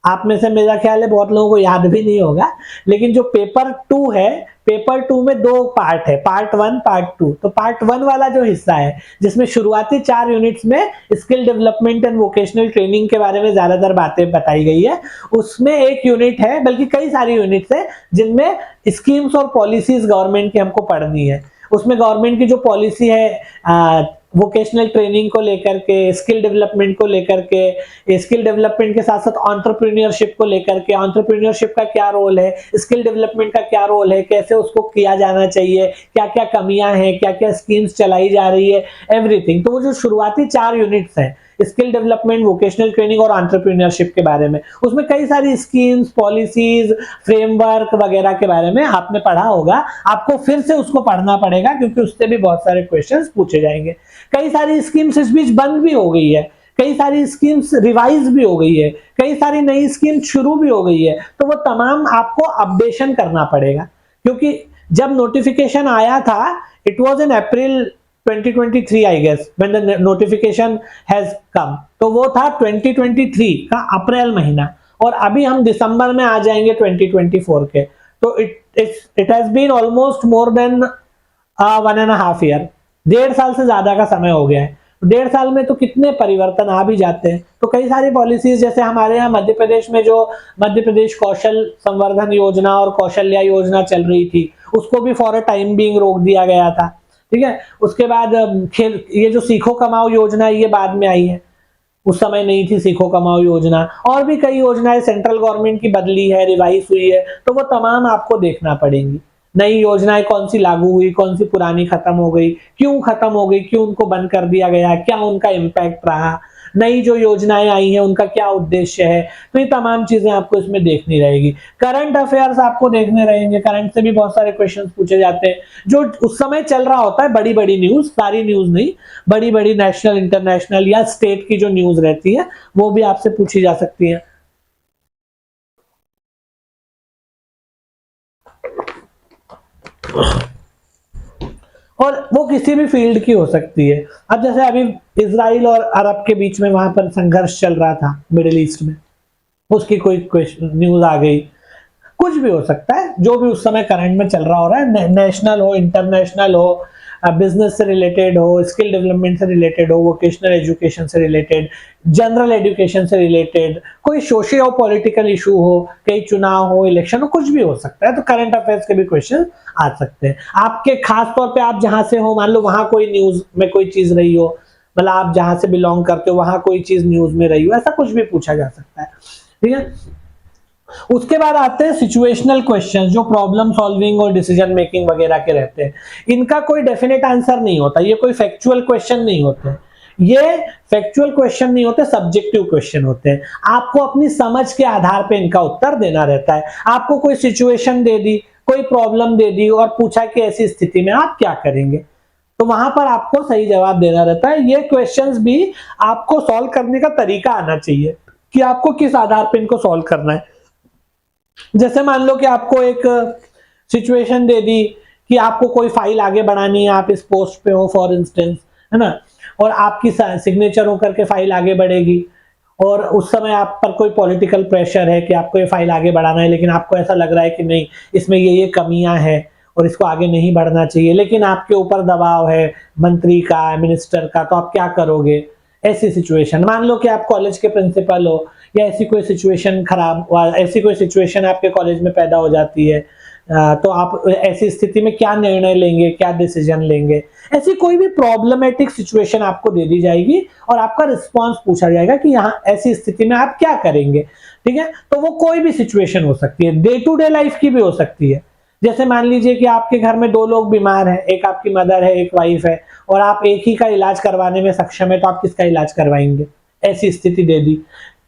आप में से मेरा ख्याल है बहुत लोगों को याद भी नहीं होगा, लेकिन जो पेपर 2 है, पेपर 2 में 2 पार्ट है, पार्ट 1 पार्ट 2। तो पार्ट 1 वाला जो हिस्सा है जिसमें शुरुआती 4 यूनिट्स में skill development and vocational training के बारे में ज्यादातर बातें बताई गई है, उसमें एक यूनिट है, बल्कि कई सारी यूनिट्स है जिनमें स्कीम्स और पॉलिसीज गवर्नमेंट की हमको पढ़नी है। उसमें गवर्नमेंट की जो पॉलिसी है वोकेशनल ट्रेनिंग को लेकर के, स्किल डेवलपमेंट को लेकर के, स्किल डेवलपमेंट के साथ साथ एंटरप्रेन्योरशिप को लेकर के, एंटरप्रेन्योरशिप का क्या रोल है, स्किल डेवलपमेंट का क्या रोल है, कैसे उसको किया जाना चाहिए, क्या क्या कमियां हैं, क्या क्या स्कीम्स चलाई जा रही है, एवरीथिंग। तो वो जो शुरुआती 4 यूनिट्स हैं स्किल डेवलपमेंट, वोकेशनल ट्रेनिंग और एंटरप्रेन्योरशिप के बारे में, उसमें कई सारी स्कीम्स, पॉलिसीज, फ्रेमवर्क वगैरह के बारे में आपने पढ़ा होगा। आपको फिर से उसको पढ़ना पड़ेगा क्योंकि उससे भी बहुत सारे क्वेश्चंस पूछे जाएंगे। कई सारी स्कीम्स इस बीच बंद भी हो गई है, कई सारी स्कीम्स रिवाइज भी हो गई है, कई सारी नई स्कीम शुरू भी हो गई है, तो वो तमाम आपको अपडेशन करना पड़ेगा। क्योंकि जब नोटिफिकेशन आया था, it was in April 2023 I guess when the notification has come, तो वो था 2023 का अप्रैल महीना, और अभी हम दिसंबर में आ जाएंगे 2024 के। तो it has been almost more than 1.5 year, 1.5 साल से ज्यादा का समय हो गया है। 1.5 साल में तो कितने परिवर्तन आ भी जाते हैं। तो कई सारी पॉलिसीज, जैसे हमारे यहाँ मध्य प्रदेश में जो मध्य प्रदेश कौशल संवर्धन योजना और कौशल्या योजना चल रही थी, उसको भी फॉर अ टाइम बीइंग रोक दिया गया था, ठीक है। उसके बाद खेल, ये जो सीखो कमाओ योजना है, ये बाद में आई है, उस समय नहीं थी सीखो कमाओ योजना। और भी कई योजनाएं सेंट्रल गवर्नमेंट की बदली है, रिवाइज हुई है, तो वो तमाम आपको देखना पड़ेंगी। नई योजनाएं कौन सी लागू हुई, कौन सी पुरानी खत्म हो गई, क्यों खत्म हो गई, क्यों उनको बंद कर दिया गया, क्या उनका इम्पैक्ट रहा, नई जो योजनाएं आई हैं उनका क्या उद्देश्य है। तो ये तमाम चीजें आपको इसमें देखनी रहेगी। करंट अफेयर्स आपको देखने रहेंगे, करंट से भी बहुत सारे क्वेश्चंस पूछे जाते हैं, जो उस समय चल रहा होता है, बड़ी बड़ी न्यूज, सारी न्यूज नहीं, बड़ी बड़ी नेशनल इंटरनेशनल या स्टेट की जो न्यूज रहती है वो भी आपसे पूछी जा सकती है। और वो किसी भी फील्ड की हो सकती है। अब जैसे अभी इजराइल और अरब के बीच में वहां पर संघर्ष चल रहा था मिडिल ईस्ट में, उसकी कोई न्यूज आ गई, कुछ भी हो सकता है, जो भी उस समय करंट में चल रहा हो रहा है, नेशनल हो, इंटरनेशनल हो, बिजनेस से रिलेटेड हो, स्किल डेवलपमेंट से रिलेटेड हो, वोकेशनल एजुकेशन से रिलेटेड, जनरल एजुकेशन से रिलेटेड, कोई सोशियो पॉलिटिकल इशू हो, कई चुनाव हो, इलेक्शन हो, कुछ भी हो सकता है। तो करंट अफेयर्स के भी क्वेश्चन आ सकते हैं। आपके खास तौर पे आप जहां से हो, मान लो वहां कोई न्यूज में कोई चीज रही हो, मतलब आप जहां से बिलोंग करते हो वहां कोई चीज न्यूज में रही हो, ऐसा कुछ भी पूछा जा सकता है, ठीक है। उसके बाद आते हैं सिचुएशनल क्वेश्चंस, जो प्रॉब्लम सॉल्विंग और डिसीजन मेकिंग वगैरह के रहते हैं। इनका कोई डेफिनेट आंसर नहीं होता, ये कोई फैक्चुअल क्वेश्चन नहीं होते, ये फैक्चुअल क्वेश्चन नहीं होते, सब्जेक्टिव क्वेश्चन होते हैं। आपको अपनी समझ के आधार पे इनका उत्तर देना रहता है। आपको कोई सिचुएशन दे दी, कोई प्रॉब्लम दे दी और पूछा कि ऐसी स्थिति में आप क्या करेंगे, तो वहां पर आपको सही जवाब देना रहता है। ये क्वेश्चंस भी आपको सॉल्व करने का तरीका आना चाहिए कि आपको किस आधार पे इनको सॉल्व करना है। जैसे मान लो कि आपको एक सिचुएशन दे दी कि आपको कोई फाइल आगे बढ़ानी है, आप इस पोस्ट पे हो फॉर इंस्टेंस, है ना, और आपकी सिग्नेचर होकर के फाइल आगे बढ़ेगी, और उस समय आप पर कोई पॉलिटिकल प्रेशर है कि आपको ये फाइल आगे बढ़ाना है, लेकिन आपको ऐसा लग रहा है कि नहीं, इसमें ये कमियां हैं और इसको आगे नहीं बढ़ना चाहिए, लेकिन आपके ऊपर दबाव है मंत्री का, मिनिस्टर का, तो आप क्या करोगे। ऐसी सिचुएशन, मान लो कि आप कॉलेज के प्रिंसिपल हो, या ऐसी कोई सिचुएशन खराब, ऐसी कोई सिचुएशन आपके कॉलेज में पैदा हो जाती है, तो आप ऐसी स्थिति में क्या निर्णय लेंगे, क्या डिसीजन लेंगे। ऐसी कोई भी प्रॉब्लमेटिक सिचुएशन आपको दे दी जाएगी और आपका रिस्पांस पूछा जाएगा कि यहाँ ऐसी स्थिति में आप क्या करेंगे, ठीक है। तो वो कोई भी सिचुएशन हो सकती है, डे टू डे लाइफ की भी हो सकती है। जैसे मान लीजिए कि आपके घर में 2 लोग बीमार हैं, एक आपकी मदर है, एक वाइफ है, और आप एक ही का इलाज करवाने में सक्षम है, तो आप किसका इलाज करवाएंगे, ऐसी स्थिति दे दी।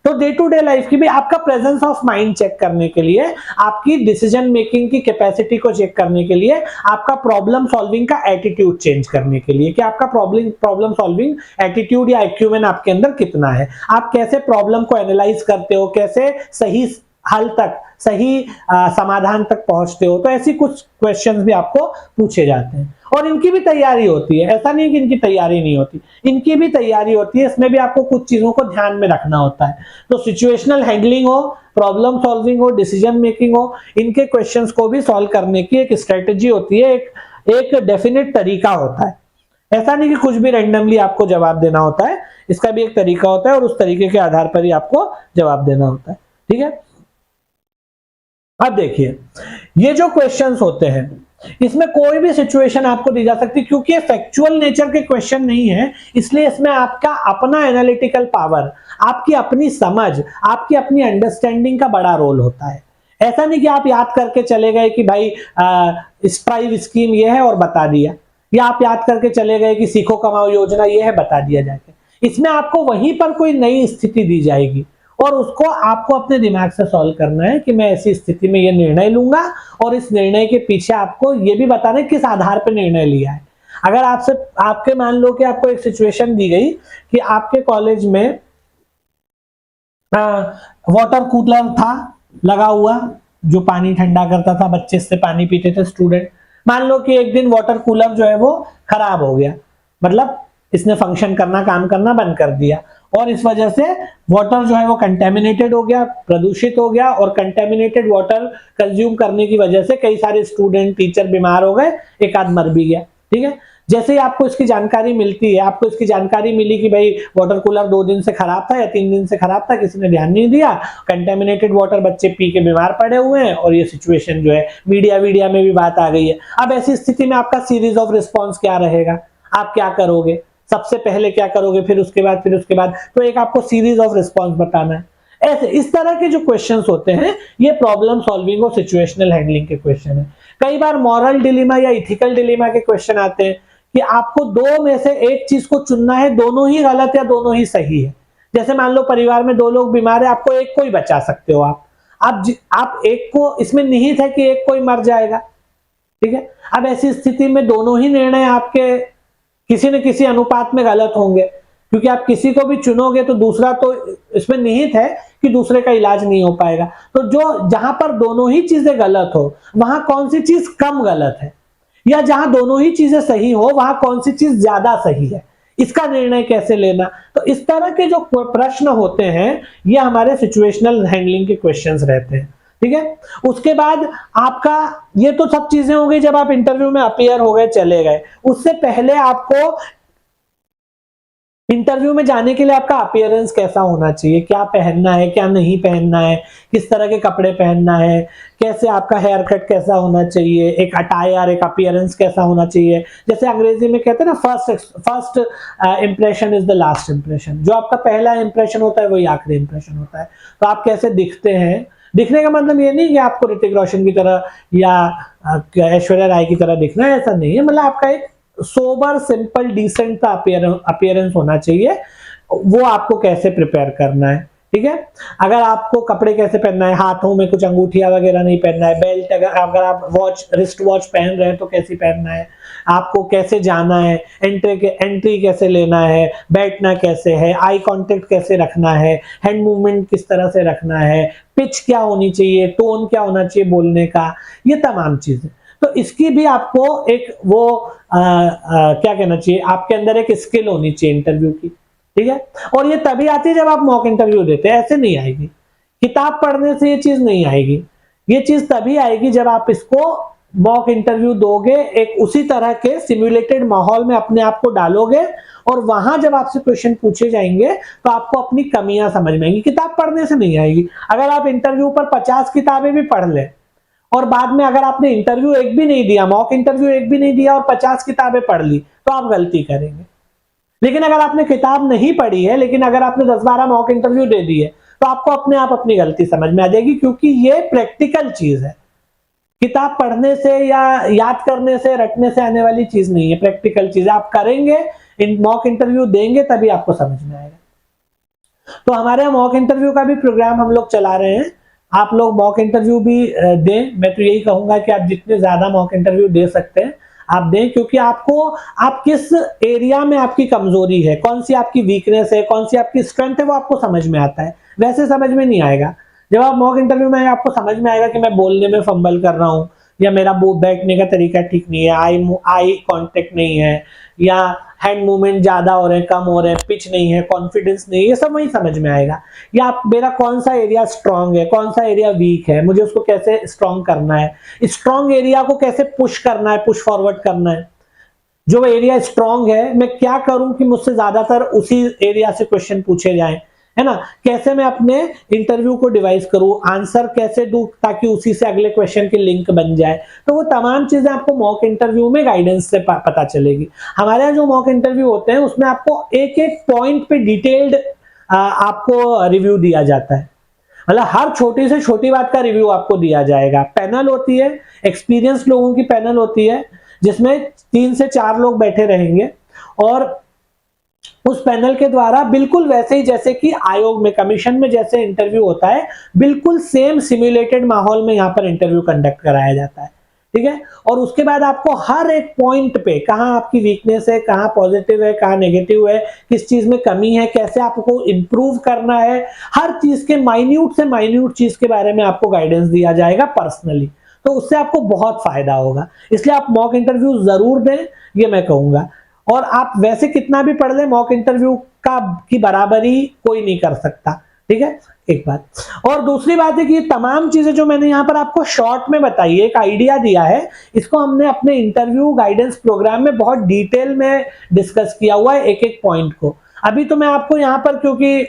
तो डे टू डे लाइफ की भी आपका प्रेजेंस ऑफ माइंड चेक करने के लिए, आपकी डिसीजन मेकिंग की कैपेसिटी को चेक करने के लिए, आपका प्रॉब्लम सॉल्विंग का एटीट्यूड चेंज करने के लिए कि आपका प्रॉब्लम सॉल्विंग एटीट्यूड या एक्यूमेन आपके अंदर कितना है, आप कैसे प्रॉब्लम को एनालाइज करते हो, कैसे सही हल तक, सही समाधान तक पहुंचते हो। तो ऐसी कुछ क्वेश्चंस भी आपको पूछे जाते हैं और इनकी भी तैयारी होती है, ऐसा नहीं कि इनकी तैयारी नहीं होती, इनकी भी तैयारी होती है। इसमें भी आपको कुछ चीजों को ध्यान में रखना होता है। तो सिचुएशनल हैंडलिंग हो, प्रॉब्लम सॉल्विंग हो, डिसीजन मेकिंग हो, इनके क्वेश्चंस को भी सॉल्व करने की एक स्ट्रेटेजी होती है, एक डेफिनेट तरीका होता है। ऐसा नहीं कि कुछ भी रैंडमली आपको जवाब देना होता है, इसका भी एक तरीका होता है और उस तरीके के आधार पर ही आपको जवाब देना होता है, ठीक है। अब देखिए, ये जो क्वेश्चंस होते हैं, इसमें कोई भी सिचुएशन आपको दी जा सकती है, क्योंकि ये फैक्चुअल नेचर के क्वेश्चन नहीं है, इसलिए इसमें आपका अपना एनालिटिकल पावर, आपकी अपनी समझ, आपकी अपनी अंडरस्टैंडिंग का बड़ा रोल होता है। ऐसा नहीं कि आप याद करके चले गए कि भाई स्ट्राइव स्कीम ये है और बता दिया, या आप याद करके चले गए कि सीखो कमाओ योजना ये है, बता दिया जाके। इसमें आपको वहीं पर कोई नई स्थिति दी जाएगी और उसको आपको अपने दिमाग से सॉल्व करना है कि मैं ऐसी स्थिति में ये निर्णय लूंगा, और इस निर्णय के पीछे आपको ये भी बताना है किस आधार पर निर्णय लिया है। अगर आपसे आपके मान लो कि आपको एक सिचुएशन दी गई कि आपके कॉलेज में वाटर कूलर था लगा हुआ, जो पानी ठंडा करता था, बच्चे इससे पानी पीते थे स्टूडेंट। मान लो कि एक दिन वाटर कूलर जो है वो खराब हो गया, मतलब इसने फंक्शन करना, काम करना बंद कर दिया, और इस वजह से वाटर जो है वो कंटेमिनेटेड हो गया, प्रदूषित हो गया, और कंटेमिनेटेड वाटर कंज्यूम करने की वजह से कई सारे स्टूडेंट, टीचर बीमार हो गए, एक आध मर भी गया, ठीक है। जैसे ही आपको इसकी जानकारी मिलती है, आपको इसकी जानकारी मिली कि भाई वाटर कूलर 2 दिन से खराब था या 3 दिन से खराब था, किसी ने ध्यान नहीं दिया, कंटेमिनेटेड वाटर बच्चे पी के बीमार पड़े हुए हैं और ये सिचुएशन जो है मीडिया में भी बात आ गई है। अब ऐसी स्थिति में आपका सीरीज ऑफ रिस्पॉन्स क्या रहेगा, आप क्या करोगे, सबसे पहले क्या करोगे, फिर उसके बाद, तो एक आपको सीरीज ऑफ रिस्पॉन्स बताना है। ऐसे इस तरह के जो क्वेश्चंस होते हैं ये प्रॉब्लम सॉल्विंग और सिचुएशनल हैंडलिंग के क्वेश्चन है। कई बार मॉरल डिलेमा या इथिकल डिलेमा के क्वेश्चन आते हैं कि आपको दो में से एक चीज को चुनना है, दोनों ही गलत या दोनों ही सही है। जैसे मान लो परिवार में 2 लोग बीमार है, आपको एक को ही बचा सकते हो आप एक को, इसमें निहित है कि एक को ही मर जाएगा, ठीक है। अब ऐसी स्थिति में दोनों ही निर्णय आपके किसी न किसी अनुपात में गलत होंगे, क्योंकि आप किसी को भी चुनोगे तो दूसरा तो इसमें निहित है कि दूसरे का इलाज नहीं हो पाएगा। तो जो जहां पर दोनों ही चीजें गलत हो वहां कौन सी चीज कम गलत है, या जहां दोनों ही चीजें सही हो वहां कौन सी चीज ज्यादा सही है, इसका निर्णय कैसे लेना। तो इस तरह के जो प्रश्न होते हैं ये हमारे सिचुएशनल हैंडलिंग के क्वेश्चंस रहते हैं, ठीक है। उसके बाद आपका ये तो सब चीजें हो गई जब आप इंटरव्यू में अपीयर हो गए, चले गए। उससे पहले आपको इंटरव्यू में जाने के लिए आपका अपीयरेंस कैसा होना चाहिए, क्या पहनना है क्या नहीं पहनना है, किस तरह के कपड़े पहनना है, कैसे आपका हेयर कट कैसा होना चाहिए, एक अटायर, एक अपीयरेंस कैसा होना चाहिए। जैसे अंग्रेजी में कहते हैं ना, first impression is the last impression. जो आपका पहला इंप्रेशन होता है वही आखिरी इंप्रेशन होता है। तो आप कैसे दिखते हैं, दिखने का मतलब ये नहीं कि आपको ऋतिक रोशन की तरह या ऐश्वर्या राय की तरह दिखना है, ऐसा नहीं है। मतलब आपका एक सोबर, सिंपल, डिसेंट सा अपीयरेंस होना चाहिए, वो आपको कैसे प्रिपेयर करना है, ठीक है। अगर आपको कपड़े कैसे पहनना है, हाथों में कुछ अंगूठियां वगैरह नहीं पहनना है, बेल्ट, अगर आप रिस्ट वॉच पहन रहे हैं तो कैसी पहनना है, आपको कैसे जाना है, एंट्री कैसे लेना है, बैठना कैसे है, आई कांटेक्ट कैसे रखना है, हैंड मूवमेंट किस तरह से रखना है, पिच क्या होनी चाहिए, टोन क्या होना चाहिए बोलने का, ये तमाम चीजें। तो इसकी भी आपको एक वो क्या कहना चाहिए, आपके अंदर एक स्किल होनी चाहिए इंटरव्यू की, ठीक है। और ये तभी आती है जब आप मॉक इंटरव्यू देते हैं, ऐसे नहीं आएगी। किताब पढ़ने से ये चीज नहीं आएगी, ये चीज तभी आएगी जब आप इसको मॉक इंटरव्यू दोगे, एक उसी तरह के सिमुलेटेड माहौल में अपने आप को डालोगे और वहां जब आपसे क्वेश्चन पूछे जाएंगे तो आपको अपनी कमियां समझ में आएंगी। किताब पढ़ने से नहीं आएगी। अगर आप इंटरव्यू पर 50 किताबें भी पढ़ ले और बाद में अगर आपने इंटरव्यू एक भी नहीं दिया, मॉक इंटरव्यू एक भी नहीं दिया और 50 किताबें पढ़ ली, तो आप गलती करेंगे। लेकिन अगर आपने किताब नहीं पढ़ी है लेकिन अगर आपने 10-12 मॉक इंटरव्यू दे दिए तो आपको अपने आप अपनी गलती समझ में आ जाएगी, क्योंकि ये प्रैक्टिकल चीज है। किताब पढ़ने से या याद करने से, रटने से आने वाली चीज नहीं है, प्रैक्टिकल चीज है। आप करेंगे, मॉक इंटरव्यू देंगे तभी आपको समझ में आएगा। तो हमारे यहाँ मॉक इंटरव्यू का भी प्रोग्राम हम लोग चला रहे हैं। आप लोग मॉक इंटरव्यू भी दें। मैं तो यही कहूंगा कि आप जितने ज्यादा मॉक इंटरव्यू दे सकते हैं आप दें, क्योंकि आपको आप किस एरिया में आपकी कमजोरी है, कौन सी आपकी वीकनेस है, कौन सी आपकी स्ट्रेंथ है, वो आपको समझ में आता है। वैसे समझ में नहीं आएगा। जब आप मॉक इंटरव्यू में आपको समझ में आएगा कि मैं बोलने में फंबल कर रहा हूं, या मेरा बैठने का तरीका ठीक नहीं है, आई कांटेक्ट नहीं है, या हैंड मूवमेंट ज्यादा हो रहे हैं, कम हो रहे हैं, पिच नहीं है, कॉन्फिडेंस नहीं है, ये सब वही समझ में आएगा। या मेरा कौन सा एरिया स्ट्रांग है, कौन सा एरिया वीक है, मुझे उसको कैसे स्ट्रांग करना है, स्ट्रांग एरिया को कैसे पुश करना है, पुश फॉरवर्ड करना है। जो एरिया स्ट्रांग है मैं क्या करूं कि मुझसे ज्यादातर उसी एरिया से क्वेश्चन पूछे जाए, है ना। कैसे मैं अपने इंटरव्यू को डिवाइस करूं, आंसर कैसे दूं ताकि उसी से अगले क्वेश्चन की लिंक बन जाए। तो वो तमाम चीजें आपको मॉक इंटरव्यू में गाइडेंस से पता चलेगी। हमारे यहाँ जो मॉक इंटरव्यू होते हैं उसमें आपको एक एक पॉइंट पे डिटेल्ड आपको रिव्यू दिया जाता है। मतलब हर छोटी से छोटी बात का रिव्यू आपको दिया जाएगा। पैनल होती है, एक्सपीरियंस लोगों की पैनल होती है, जिसमें 3 से 4 लोग बैठे रहेंगे और उस पैनल के द्वारा बिल्कुल वैसे ही जैसे कि आयोग में, कमीशन में जैसे इंटरव्यू होता है, बिल्कुल सेम सिमुलेटेड माहौल में यहाँ पर इंटरव्यू कंडक्ट कराया जाता है, ठीक है। और उसके बाद आपको हर एक पॉइंट पे कहाँ आपकी वीकनेस है, कहाँ पॉजिटिव है, कहाँ नेगेटिव है, किस चीज में कमी है, कैसे आपको इंप्रूव करना है, हर चीज के माइन्यूट से माइन्यूट चीज के बारे में आपको गाइडेंस दिया जाएगा पर्सनली। तो उससे आपको बहुत फायदा होगा। इसलिए आप मॉक इंटरव्यू जरूर दें, ये मैं कहूंगा। और आप वैसे कितना भी पढ़ लें, मॉक इंटरव्यू की बराबरी कोई नहीं कर सकता। ठीक है, एक बात। और दूसरी बात है कि ये तमाम चीजें जो मैंने यहाँ पर आपको शॉर्ट में बताई है, एक आइडिया दिया है, इसको हमने अपने इंटरव्यू गाइडेंस प्रोग्राम में बहुत डिटेल में डिस्कस किया हुआ है एक एक पॉइंट को। अभी तो मैं आपको यहाँ पर, क्योंकि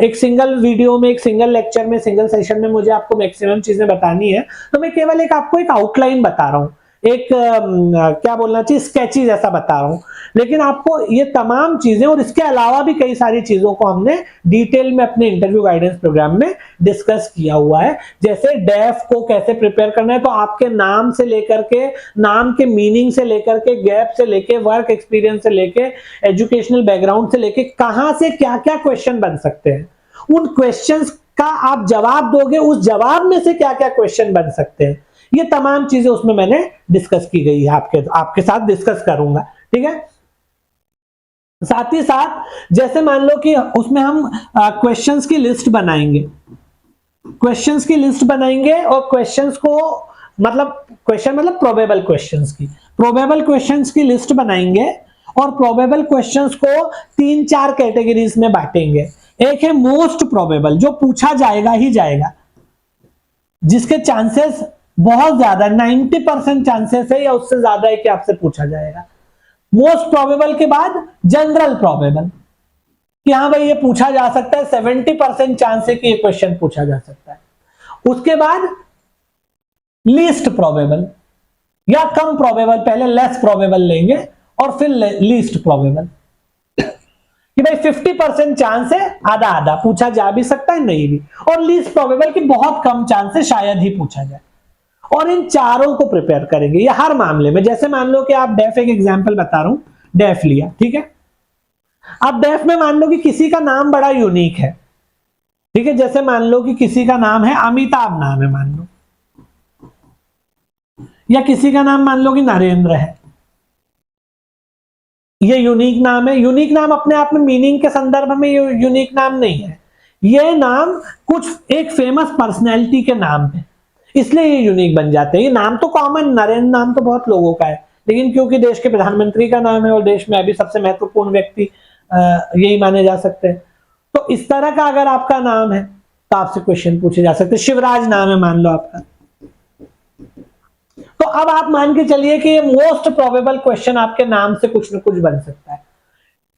एक सिंगल वीडियो में, एक सिंगल लेक्चर में, सिंगल सेशन में मुझे आपको मैक्सिमम चीजें बतानी है, तो मैं केवल एक आपको एक आउटलाइन बता रहा हूं, एक क्या बोलना चाहिए, स्केची जैसा बता रहा हूं। लेकिन आपको ये तमाम चीजें और इसके अलावा भी कई सारी चीजों को हमने डिटेल में अपने इंटरव्यू गाइडेंस प्रोग्राम में डिस्कस किया हुआ है। जैसे डेफ को कैसे प्रिपेयर करना है, तो आपके नाम से लेकर के, नाम के मीनिंग से लेकर के, गैप से लेके, वर्क एक्सपीरियंस से लेके, एजुकेशनल बैकग्राउंड से लेके, कहां से क्या क्या क्वेश्चन बन सकते हैं, उन क्वेश्चंस का आप जवाब दोगे, उस जवाब में से क्या क्या क्वेश्चन बन सकते हैं, ये तमाम चीजें उसमें मैंने डिस्कस की गई है, आपके साथ डिस्कस करूंगा। ठीक है, साथ ही साथ जैसे मान लो कि उसमें हम क्वेश्चंस की लिस्ट बनाएंगे, क्वेश्चंस की लिस्ट बनाएंगे और क्वेश्चंस को क्वेश्चन मतलब प्रोबेबल क्वेश्चंस की लिस्ट बनाएंगे और प्रोबेबल क्वेश्चंस को 3-4 कैटेगरीज में बांटेंगे। एक है मोस्ट प्रोबेबल, जो पूछा जाएगा ही जाएगा, जिसके चांसेस बहुत ज्यादा 90% चांसेस है या उससे ज्यादा है कि आपसे पूछा जाएगा। मोस्ट प्रोबेबल के बाद जनरल प्रोबेबल, कि हाँ भाई ये पूछा जा सकता है, 70% चांस है कि ये क्वेश्चन पूछा जा सकता है। उसके बाद लीस्ट प्रोबेबल या कम प्रोबेबल, पहले लेस प्रोबेबल लेंगे और फिर लीस्ट प्रोबेबल, कि भाई 50% चांस है, आधा आधा पूछा जा भी सकता है, नहीं भी। और लीस्ट प्रोबेबल की बहुत कम चांस है, शायद ही पूछा जाए। और इन चारों को प्रिपेयर करेंगे ये हर मामले में। जैसे मान लो कि आप डेफ, एक एग्जांपल बता रहा हूं, डेफ लिया, ठीक है। अब डेफ में मान लो कि किसी का नाम बड़ा यूनिक है, ठीक है। जैसे मान लो कि किसी का नाम है अमिताभ, नाम है मान लो, या किसी का नाम मान लो कि नरेंद्र है। ये यूनिक नाम है। यूनिक नाम अपने आप में मीनिंग के संदर्भ में ये यूनिक नाम नहीं है, ये नाम कुछ एक फेमस पर्सनैलिटी के नाम है, इसलिए ये यूनिक बन जाते हैं। ये नाम तो कॉमन, नरेंद्र नाम तो बहुत लोगों का है, लेकिन क्योंकि देश के प्रधानमंत्री का नाम है और देश में अभी सबसे महत्वपूर्ण व्यक्ति यही माने जा सकते हैं, तो इस तरह का अगर आपका नाम है तो आपसे क्वेश्चन पूछे जा सकते हैं। शिवराज नाम है मान लो आपका, तो अब आप मान के चलिए कि ये मोस्ट प्रोबेबल क्वेश्चन आपके नाम से कुछ न कुछ बन सकता है,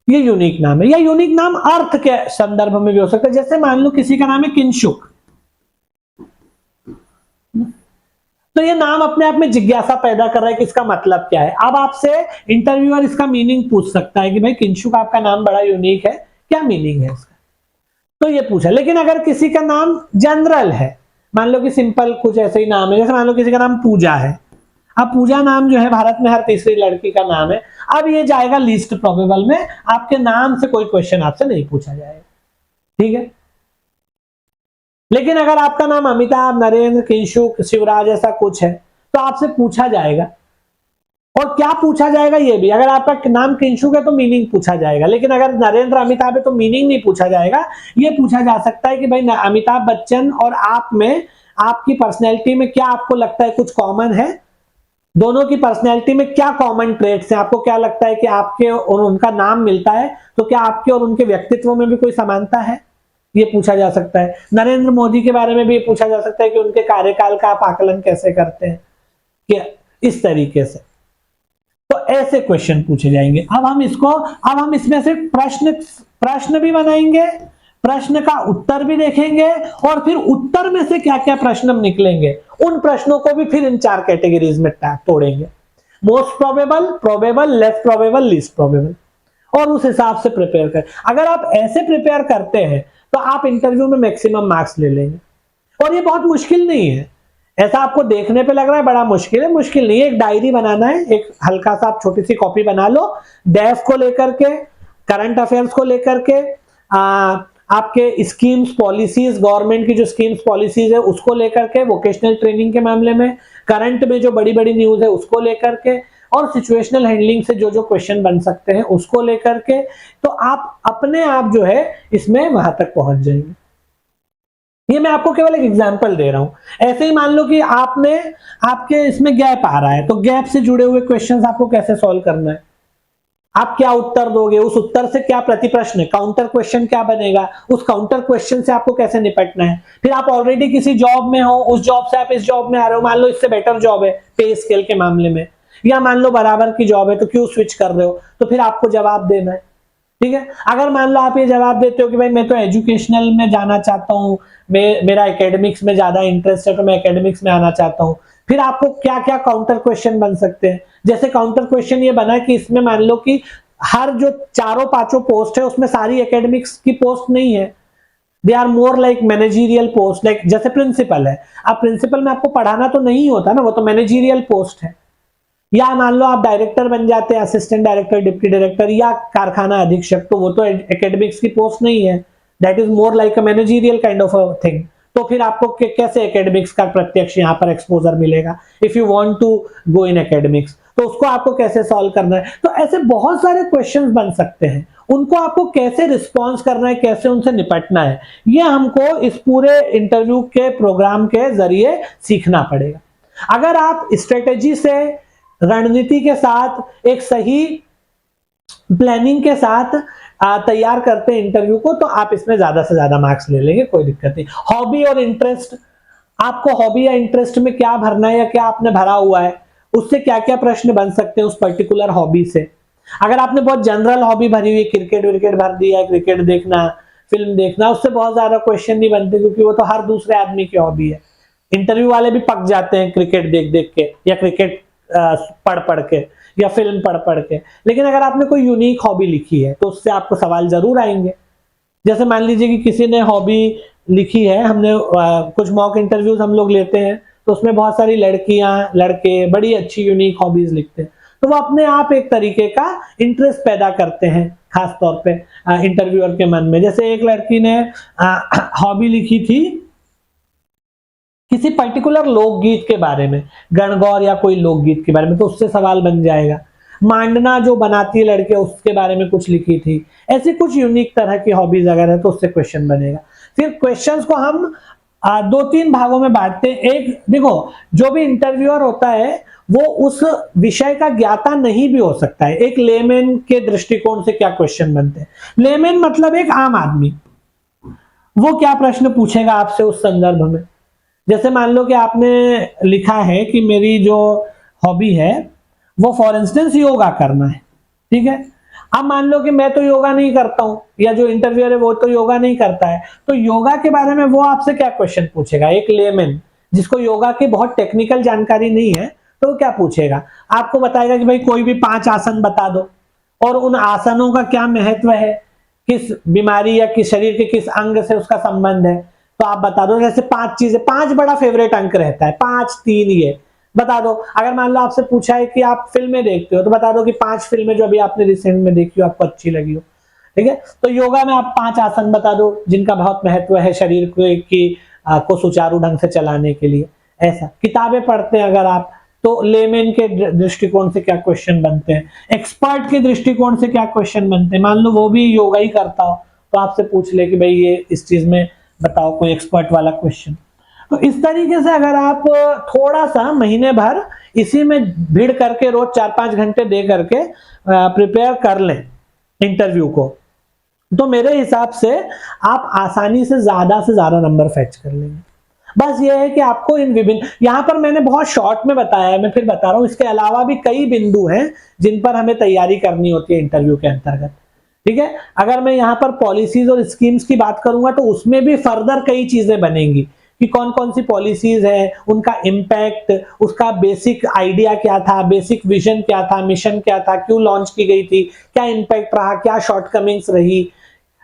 ये यूनिक नाम है। या यूनिक नाम अर्थ के संदर्भ में भी हो सकता है। जैसे मान लो किसी का नाम है किंशुक, तो ये नाम अपने आप में जिज्ञासा पैदा कर रहा है कि इसका मतलब क्या है। अब आपसे इंटरव्यूअर इसका मीनिंग पूछ सकता है कि भाई किंशुक आपका नाम बड़ा यूनिक है, क्या मीनिंग है इसका, तो ये पूछा। लेकिन अगर किसी का नाम जनरल है, मान लो कि सिंपल कुछ ऐसे ही नाम है, जैसे मान लो किसी का नाम पूजा है। अब पूजा नाम जो है भारत में हर तीसरी लड़की का नाम है। अब ये जाएगा लीस्ट प्रोबेबल में, आपके नाम से कोई क्वेश्चन आपसे नहीं पूछा जाएगा, ठीक है। लेकिन अगर आपका नाम अमिताभ, नरेंद्र, किंशुक, शिवराज ऐसा कुछ है तो आपसे पूछा जाएगा। और क्या पूछा जाएगा ये भी, अगर आपका नाम किंशुक है तो मीनिंग पूछा जाएगा, लेकिन अगर नरेंद्र, अमिताभ है तो मीनिंग नहीं पूछा जाएगा। ये पूछा जा सकता है कि भाई अमिताभ बच्चन और आप में, आपकी पर्सनैलिटी में क्या आपको लगता है कुछ कॉमन है, दोनों की पर्सनैलिटी में क्या कॉमन ट्रेट्स हैं, आपको क्या लगता है कि आपके और उनका नाम मिलता है, तो क्या आपके और उनके व्यक्तित्व में भी कोई समानता है, ये पूछा जा सकता है। नरेंद्र मोदी के बारे में भी पूछा जा सकता है कि उनके कार्यकाल का आप आकलन कैसे करते हैं, कि इस तरीके से। तो ऐसे क्वेश्चन पूछे जाएंगे। अब हम इसमें से प्रश्न भी बनाएंगे, प्रश्न का उत्तर भी देखेंगे, और फिर उत्तर में से क्या क्या प्रश्न निकलेंगे उन प्रश्नों को भी फिर इन 4 कैटेगरीज में तोड़ेंगे। Most probable, probable, less probable, least probable, और उस हिसाब से प्रिपेयर करें। अगर आप ऐसे प्रिपेयर करते हैं तो आप इंटरव्यू में मैक्सिमम मार्क्स ले लेंगे। और ये बहुत मुश्किल नहीं है, ऐसा आपको देखने पे लग रहा है बड़ा मुश्किल है, मुश्किल नहीं है। एक डायरी बनाना है, एक हल्का सा आप छोटी सी कॉपी बना लो, डेफ को लेकर के, करंट अफेयर्स को लेकर के, आपके स्कीम्स, पॉलिसीज, गवर्नमेंट की जो स्कीम्स, पॉलिसीज है उसको लेकर के, वोकेशनल ट्रेनिंग के मामले में, करंट में जो बड़ी बड़ी न्यूज है उसको लेकर के, और सिचुएशनल हैंडलिंग से जो जो क्वेश्चन बन सकते हैं उसको लेकर के, तो आप अपने आप जो है इसमें वहां तक पहुंच जाएंगे। ये मैं आपको केवल एक एग्जांपल दे रहा हूं। ऐसे ही मान लो कि आपके इसमें गैप आ रहा है, तो गैप से जुड़े हुए क्वेश्चंस आपको कैसे सॉल्व करना है। आप क्या उत्तर दोगे, उस उत्तर से क्या प्रति प्रश्न, काउंटर क्वेश्चन क्या बनेगा, उस काउंटर क्वेश्चन से आपको कैसे निपटना है। फिर आप ऑलरेडी किसी जॉब में हो, उस जॉब से आप इस जॉब में आ रहे हो, मान लो इससे बेटर जॉब है पे स्केल के मामले में, या मान लो बराबर की जॉब है तो क्यों स्विच कर रहे हो, तो फिर आपको जवाब देना है। ठीक है, अगर मान लो आप ये जवाब देते हो कि भाई मैं तो एजुकेशनल में जाना चाहता हूँ, मेरा एकेडमिक्स में ज्यादा इंटरेस्ट है तो मैं एकेडमिक्स में आना चाहता हूँ, फिर आपको क्या क्या काउंटर क्वेश्चन बन सकते हैं। जैसे काउंटर क्वेश्चन ये बना कि इसमें मान लो कि हर जो चारों पांचों पोस्ट है उसमें सारी एकेडमिक्स की पोस्ट नहीं है, they are more like managerial post, like जैसे प्रिंसिपल है, अब प्रिंसिपल में आपको पढ़ाना तो नहीं होता ना, वो तो मैनेजरियल पोस्ट है। या मान लो आप डायरेक्टर बन जाते हैं, असिस्टेंट डायरेक्टर, डिप्टी डायरेक्टर या कारखाना अधीक्षक, तो वो तो एकेडमिक्स की पोस्ट नहीं है, that is more like a managerial kind of a thing. तो फिर आपको कैसे एकेडमिक्स का प्रत्यक्ष यहाँ पर एक्सपोजर मिलेगा, if you want to go in academics, तो उसको आपको कैसे सॉल्व करना है। तो ऐसे बहुत सारे क्वेश्चंस बन सकते हैं, उनको आपको कैसे रिस्पॉन्स करना है, कैसे उनसे निपटना है, ये हमको इस पूरे इंटरव्यू के प्रोग्राम के जरिए सीखना पड़ेगा। अगर आप स्ट्रेटेजी से, रणनीति के साथ, एक सही प्लानिंग के साथ तैयार करते हैं इंटरव्यू को, तो आप इसमें ज्यादा से ज्यादा मार्क्स ले लेंगे, कोई दिक्कत नहीं। हॉबी और इंटरेस्ट, आपको हॉबी या इंटरेस्ट में क्या भरना है या क्या आपने भरा हुआ है, उससे क्या क्या प्रश्न बन सकते हैं उस पर्टिकुलर हॉबी से। अगर आपने बहुत जनरल हॉबी भरी हुई, क्रिकेट विकेट भर दिया है, क्रिकेट देखना, फिल्म देखना, उससे बहुत ज्यादा क्वेश्चन नहीं बनते, क्योंकि वो तो हर दूसरे आदमी की हॉबी है। इंटरव्यू वाले भी पक जाते हैं क्रिकेट देख देख के, या क्रिकेट पढ़ पढ़ के, या फिल्म पढ़ पढ़ के। लेकिन अगर आपने कोई यूनिक हॉबी लिखी है तो उससे आपको सवाल जरूर आएंगे। जैसे मान लीजिए कि किसी ने हॉबी लिखी है, हमने कुछ मॉक इंटरव्यूज हम लोग लेते हैं, तो उसमें बहुत सारी लड़कियां लड़के बड़ी अच्छी यूनिक हॉबीज लिखते हैं, तो वो अपने आप एक तरीके का इंटरेस्ट पैदा करते हैं, खास तौर पे इंटरव्यूअर के मन में। जैसे एक लड़की ने हॉबी लिखी थी किसी पर्टिकुलर लोकगीत के बारे में, गणगौर या कोई लोकगीत के बारे में, तो उससे सवाल बन जाएगा। मांडना जो बनाती है लड़कियां, उसके बारे में कुछ लिखी थी। ऐसी कुछ यूनिक तरह की हॉबीज अगर है तो उससे क्वेश्चन बनेगा। फिर क्वेश्चंस को हम दो तीन भागों में बांटते हैं। एक, देखो, जो भी इंटरव्यूअर होता है वो उस विषय का ज्ञाता नहीं भी हो सकता है। एक लेमैन के दृष्टिकोण से क्या क्वेश्चन बनते हैं, लेमैन मतलब एक आम आदमी, वो क्या प्रश्न पूछेगा आपसे उस संदर्भ में। जैसे मान लो कि आपने लिखा है कि मेरी जो हॉबी है वो फॉर इंस्टेंस योगा करना है, ठीक है। अब मान लो कि मैं तो योगा नहीं करता हूं, या जो इंटरव्यूअर है वो तो योगा नहीं करता है, तो योगा के बारे में वो आपसे क्या क्वेश्चन पूछेगा। एक लेमैन जिसको योगा की बहुत टेक्निकल जानकारी नहीं है, तो क्या पूछेगा, आपको बताएगा कि भाई कोई भी 5 आसन बता दो, और उन आसनों का क्या महत्व है, किस बीमारी या किस शरीर के किस अंग से उसका संबंध है, तो आप बता दो। जैसे 5 चीजें, 5 बड़ा फेवरेट अंक रहता है, 5 3 ये बता दो। अगर मान लो आपसे पूछा है कि आप फिल्में देखते हो, तो बता दो कि 5 फिल्में जो अभी आपने रिसेंट में देखी हो, आपको अच्छी लगी हो, ठीक है। तो योगा में आप 5 आसन बता दो जिनका बहुत महत्व है शरीर को सुचारू ढंग से चलाने के लिए। ऐसा किताबें पढ़ते हैं अगर आप, तो लेमैन के दृष्टिकोण से क्या क्वेश्चन बनते हैं, एक्सपर्ट के दृष्टिकोण से क्या क्वेश्चन बनते हैं। मान लो वो भी योगा ही करता हो, तो आपसे पूछ ले कि भाई ये इस चीज में बताओ कोई एक्सपर्ट वाला क्वेश्चन। तो इस तरीके से अगर आप थोड़ा सा महीने भर इसी में भीड़ करके रोज 4-5 घंटे दे करके प्रिपेयर कर लें इंटरव्यू को, तो मेरे हिसाब से आप आसानी से ज्यादा नंबर फेच कर लेंगे। बस ये है कि आपको इन विभिन्न, यहां पर मैंने बहुत शॉर्ट में बताया है, मैं फिर बता रहा हूं, इसके अलावा भी कई बिंदु हैं जिन पर हमें तैयारी करनी होती है इंटरव्यू के अंतर्गत, ठीक है। अगर मैं यहाँ पर पॉलिसीज और स्कीम्स की बात करूंगा तो उसमें भी फर्दर कई चीजें बनेंगी कि कौन कौन सी पॉलिसीज है, उनका इम्पैक्ट, उसका बेसिक आइडिया क्या था, बेसिक विजन क्या था, मिशन क्या था, क्यों लॉन्च की गई थी, क्या इम्पैक्ट रहा, क्या शॉर्टकमिंग्स रही,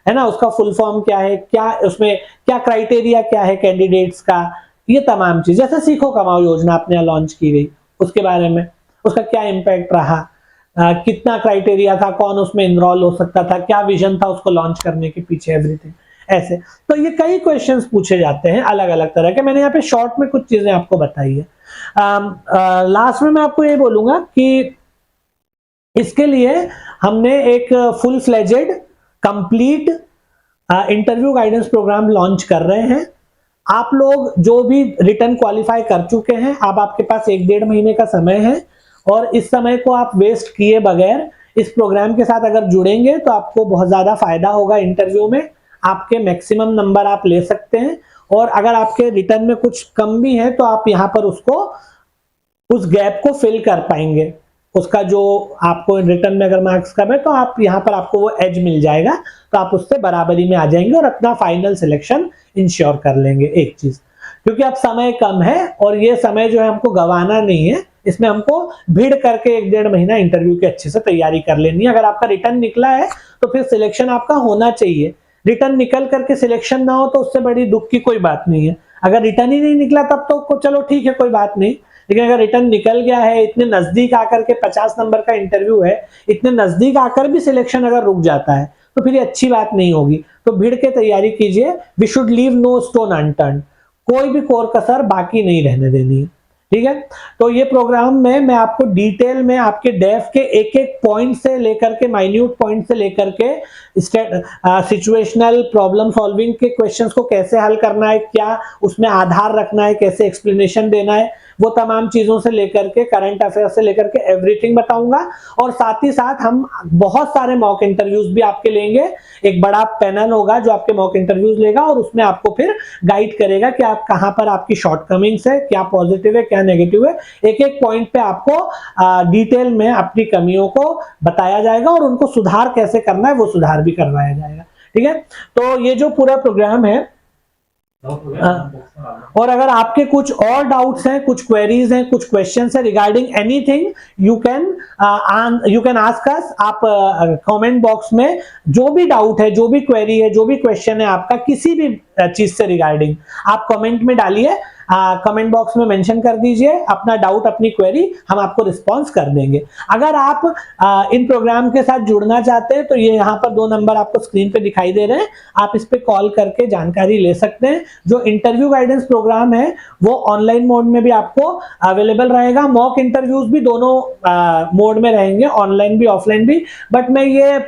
है ना, उसका फुल फॉर्म क्या है, क्या उसमें क्या क्राइटेरिया क्या है कैंडिडेट्स का, ये तमाम चीज। जैसे सीखो कमाओ योजना अपने लॉन्च की गई, उसके बारे में, उसका क्या इम्पैक्ट रहा, कितना क्राइटेरिया था, कौन उसमें इनरोल हो सकता था, क्या विजन था उसको लॉन्च करने के पीछे, एवरीथिंग ऐसे। तो ये कई क्वेश्चंस पूछे जाते हैं अलग अलग तरह के। मैंने यहाँ पे शॉर्ट में कुछ चीजें आपको बताई है। लास्ट में मैं आपको ये बोलूंगा कि इसके लिए हमने एक full fledged complete interview guidance program launch कर रहे हैं। आप लोग जो भी रिटर्न क्वालिफाई कर चुके हैं, अब आपके पास 1-1.5 महीने का समय है, और इस समय को आप वेस्ट किए बगैर इस प्रोग्राम के साथ अगर जुड़ेंगे तो आपको बहुत ज़्यादा फायदा होगा इंटरव्यू में, आपके मैक्सिमम नंबर आप ले सकते हैं, और अगर आपके रिटर्न में कुछ कम भी है तो आप यहाँ पर उस गैप को फिल कर पाएंगे। उसका जो आपको रिटर्न में अगर मार्क्स कम है तो आप यहाँ पर आपको वो एज मिल जाएगा, तो आप उससे बराबरी में आ जाएंगे और अपना फाइनल सिलेक्शन इंश्योर कर लेंगे। एक चीज, क्योंकि अब समय कम है और ये समय जो है हमको गंवाना नहीं है, इसमें हमको भीड़ करके 1-1.5 महीना इंटरव्यू की अच्छे से तैयारी कर लेनी है। अगर आपका रिटर्न निकला है तो फिर सिलेक्शन आपका होना चाहिए। रिटर्न निकल करके सिलेक्शन ना हो तो उससे बड़ी दुख की कोई बात नहीं है। अगर रिटर्न ही नहीं निकला तब तो चलो ठीक है, कोई बात नहीं, लेकिन अगर रिटर्न निकल गया है, इतने नजदीक आकर के 50 नंबर का इंटरव्यू है, इतने नजदीक आकर भी सिलेक्शन अगर रुक जाता है तो फिर ये अच्छी बात नहीं होगी। तो भीड़ के तैयारी कीजिए। We should leave no stone unturned, कोई भी कोर कसर बाकी नहीं रहने देनी है, ठीक है। तो ये प्रोग्राम में मैं आपको डिटेल में आपके डेफ के एक एक पॉइंट से लेकर के, माइन्यूट पॉइंट से लेकर के सिचुएशनल प्रॉब्लम सॉल्विंग के क्वेश्चंस को कैसे हल करना है, क्या उसमें आधार रखना है, कैसे एक्सप्लेनेशन देना है, वो तमाम चीजों से लेकर के करंट अफेयर से लेकर के एवरीथिंग बताऊंगा। और साथ ही साथ हम बहुत सारे मॉक इंटरव्यूज भी आपके लेंगे। एक बड़ा पैनल होगा जो आपके मॉक इंटरव्यूज लेगा और उसमें आपको फिर गाइड करेगा कि आप कहां पर आपकी शॉर्टकमिंग्स है, क्या पॉजिटिव है, क्या नेगेटिव है। एक एक पॉइंट पे आपको डिटेल में अपनी कमियों को बताया जाएगा और उनको सुधार कैसे करना है वो सुधार भी करवाया जाएगा, ठीक है। तो ये जो पूरा प्रोग्राम है, और अगर आपके कुछ और डाउट्स हैं, कुछ क्वेरीज हैं, कुछ क्वेश्चंस हैं regarding anything, you can ask us. आप कमेंट बॉक्स में जो भी डाउट है, जो भी क्वेरी है, जो भी क्वेश्चन है आपका किसी भी चीज से रिगार्डिंग, आप कमेंट में डालिए, कमेंट बॉक्स में मेंशन कर दीजिए अपना डाउट, अपनी क्वेरी, हम आपको रिस्पॉन्स कर देंगे। अगर आप इन प्रोग्राम के साथ जुड़ना चाहते हैं तो ये यहाँ पर 2 नंबर आपको स्क्रीन पे दिखाई दे रहे हैं, आप इस पे कॉल करके जानकारी ले सकते हैं। जो इंटरव्यू गाइडेंस प्रोग्राम है वो ऑनलाइन मोड में भी आपको अवेलेबल रहेगा। मॉक इंटरव्यूज भी दोनों मोड में रहेंगे, ऑनलाइन भी ऑफलाइन भी, बट मैं ये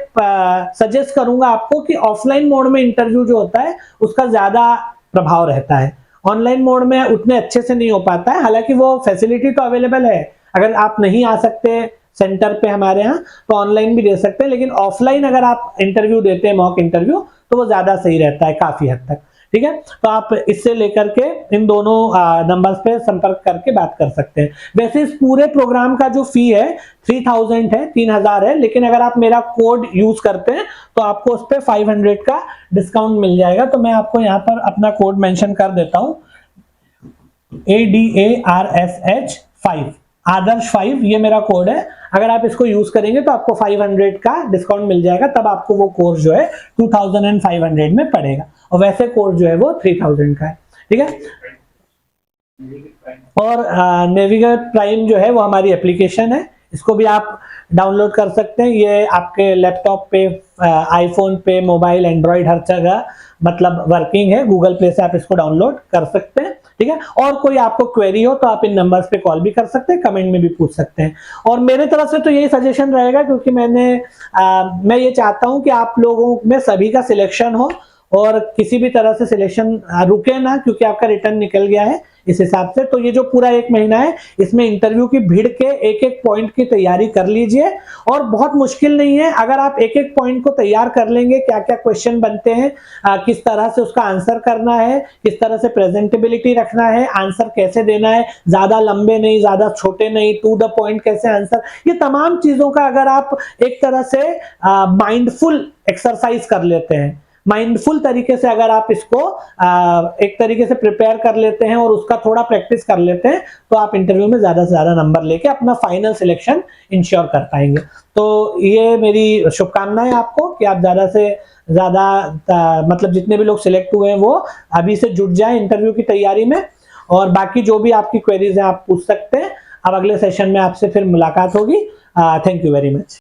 सजेस्ट करूंगा आपको कि ऑफलाइन मोड में इंटरव्यू जो होता है उसका ज्यादा प्रभाव रहता है। ऑनलाइन मोड में उतने अच्छे से नहीं हो पाता है, हालांकि वो फैसिलिटी तो अवेलेबल है, अगर आप नहीं आ सकते सेंटर पे हमारे यहाँ तो ऑनलाइन भी दे सकते हैं, लेकिन ऑफलाइन अगर आप इंटरव्यू देते हैं मॉक इंटरव्यू तो वो ज्यादा सही रहता है काफी हद तक, ठीक है। तो आप इससे लेकर के इन दोनों नंबर्स पे संपर्क करके बात कर सकते हैं। वैसे इस पूरे प्रोग्राम का जो फी है 3000 है, 3000 है, लेकिन अगर आप मेरा कोड यूज करते हैं तो आपको उस पर 500 का डिस्काउंट मिल जाएगा। तो मैं आपको यहाँ पर अपना कोड मेंशन कर देता हूँ, ADARSH 5, आदर्श 5, ये मेरा कोड है। अगर आप इसको यूज करेंगे तो आपको 500 का डिस्काउंट मिल जाएगा, तब आपको वो कोर्स जो है 2500 में पड़ेगा, और वैसे कोर्स जो है वो 3000 का है, ठीक है। और नेविगेट प्राइम जो है वो हमारी एप्लीकेशन है, इसको भी आप डाउनलोड कर सकते हैं। ये आपके लैपटॉप पे, आईफोन पे, मोबाइल, एंड्रॉइड, हर जगह मतलब वर्किंग है। गूगल प्ले से आप इसको डाउनलोड कर सकते हैं, ठीक है। और कोई आपको क्वेरी हो तो आप इन नंबर्स पे कॉल भी कर सकते हैं, कमेंट में भी पूछ सकते हैं। और मेरे तरफ से तो यही सजेशन रहेगा, क्योंकि मैं ये चाहता हूं कि आप लोगों में सभी का सिलेक्शन हो और किसी भी तरह से सिलेक्शन रुके ना, क्योंकि आपका रिटर्न निकल गया है इस हिसाब से। तो ये जो पूरा 1 महीना है इसमें इंटरव्यू की भीड़ के एक एक पॉइंट की तैयारी कर लीजिए, और बहुत मुश्किल नहीं है। अगर आप एक एक पॉइंट को तैयार कर लेंगे, क्या क्या क्वेश्चन बनते हैं, किस तरह से उसका आंसर करना है, किस तरह से प्रेजेंटेबिलिटी रखना है, आंसर कैसे देना है, ज्यादा लंबे नहीं, ज्यादा छोटे नहीं, टू द पॉइंट कैसे आंसर, ये तमाम चीजों का अगर आप एक तरह से माइंडफुल एक्सरसाइज कर लेते हैं, माइंडफुल तरीके से अगर आप इसको एक तरीके से प्रिपेयर कर लेते हैं और उसका थोड़ा प्रैक्टिस कर लेते हैं, तो आप इंटरव्यू में ज्यादा से ज्यादा नंबर लेके अपना फाइनल सिलेक्शन इंश्योर कर पाएंगे। तो ये मेरी शुभकामनाएं आपको कि आप ज्यादा से ज्यादा मतलब जितने भी लोग सिलेक्ट हुए हैं वो अभी से जुट जाएं इंटरव्यू की तैयारी में, और बाकी जो भी आपकी क्वेरीज हैं आप पूछ सकते हैं। अब अगले सेशन में आपसे फिर मुलाकात होगी। Thank you very much.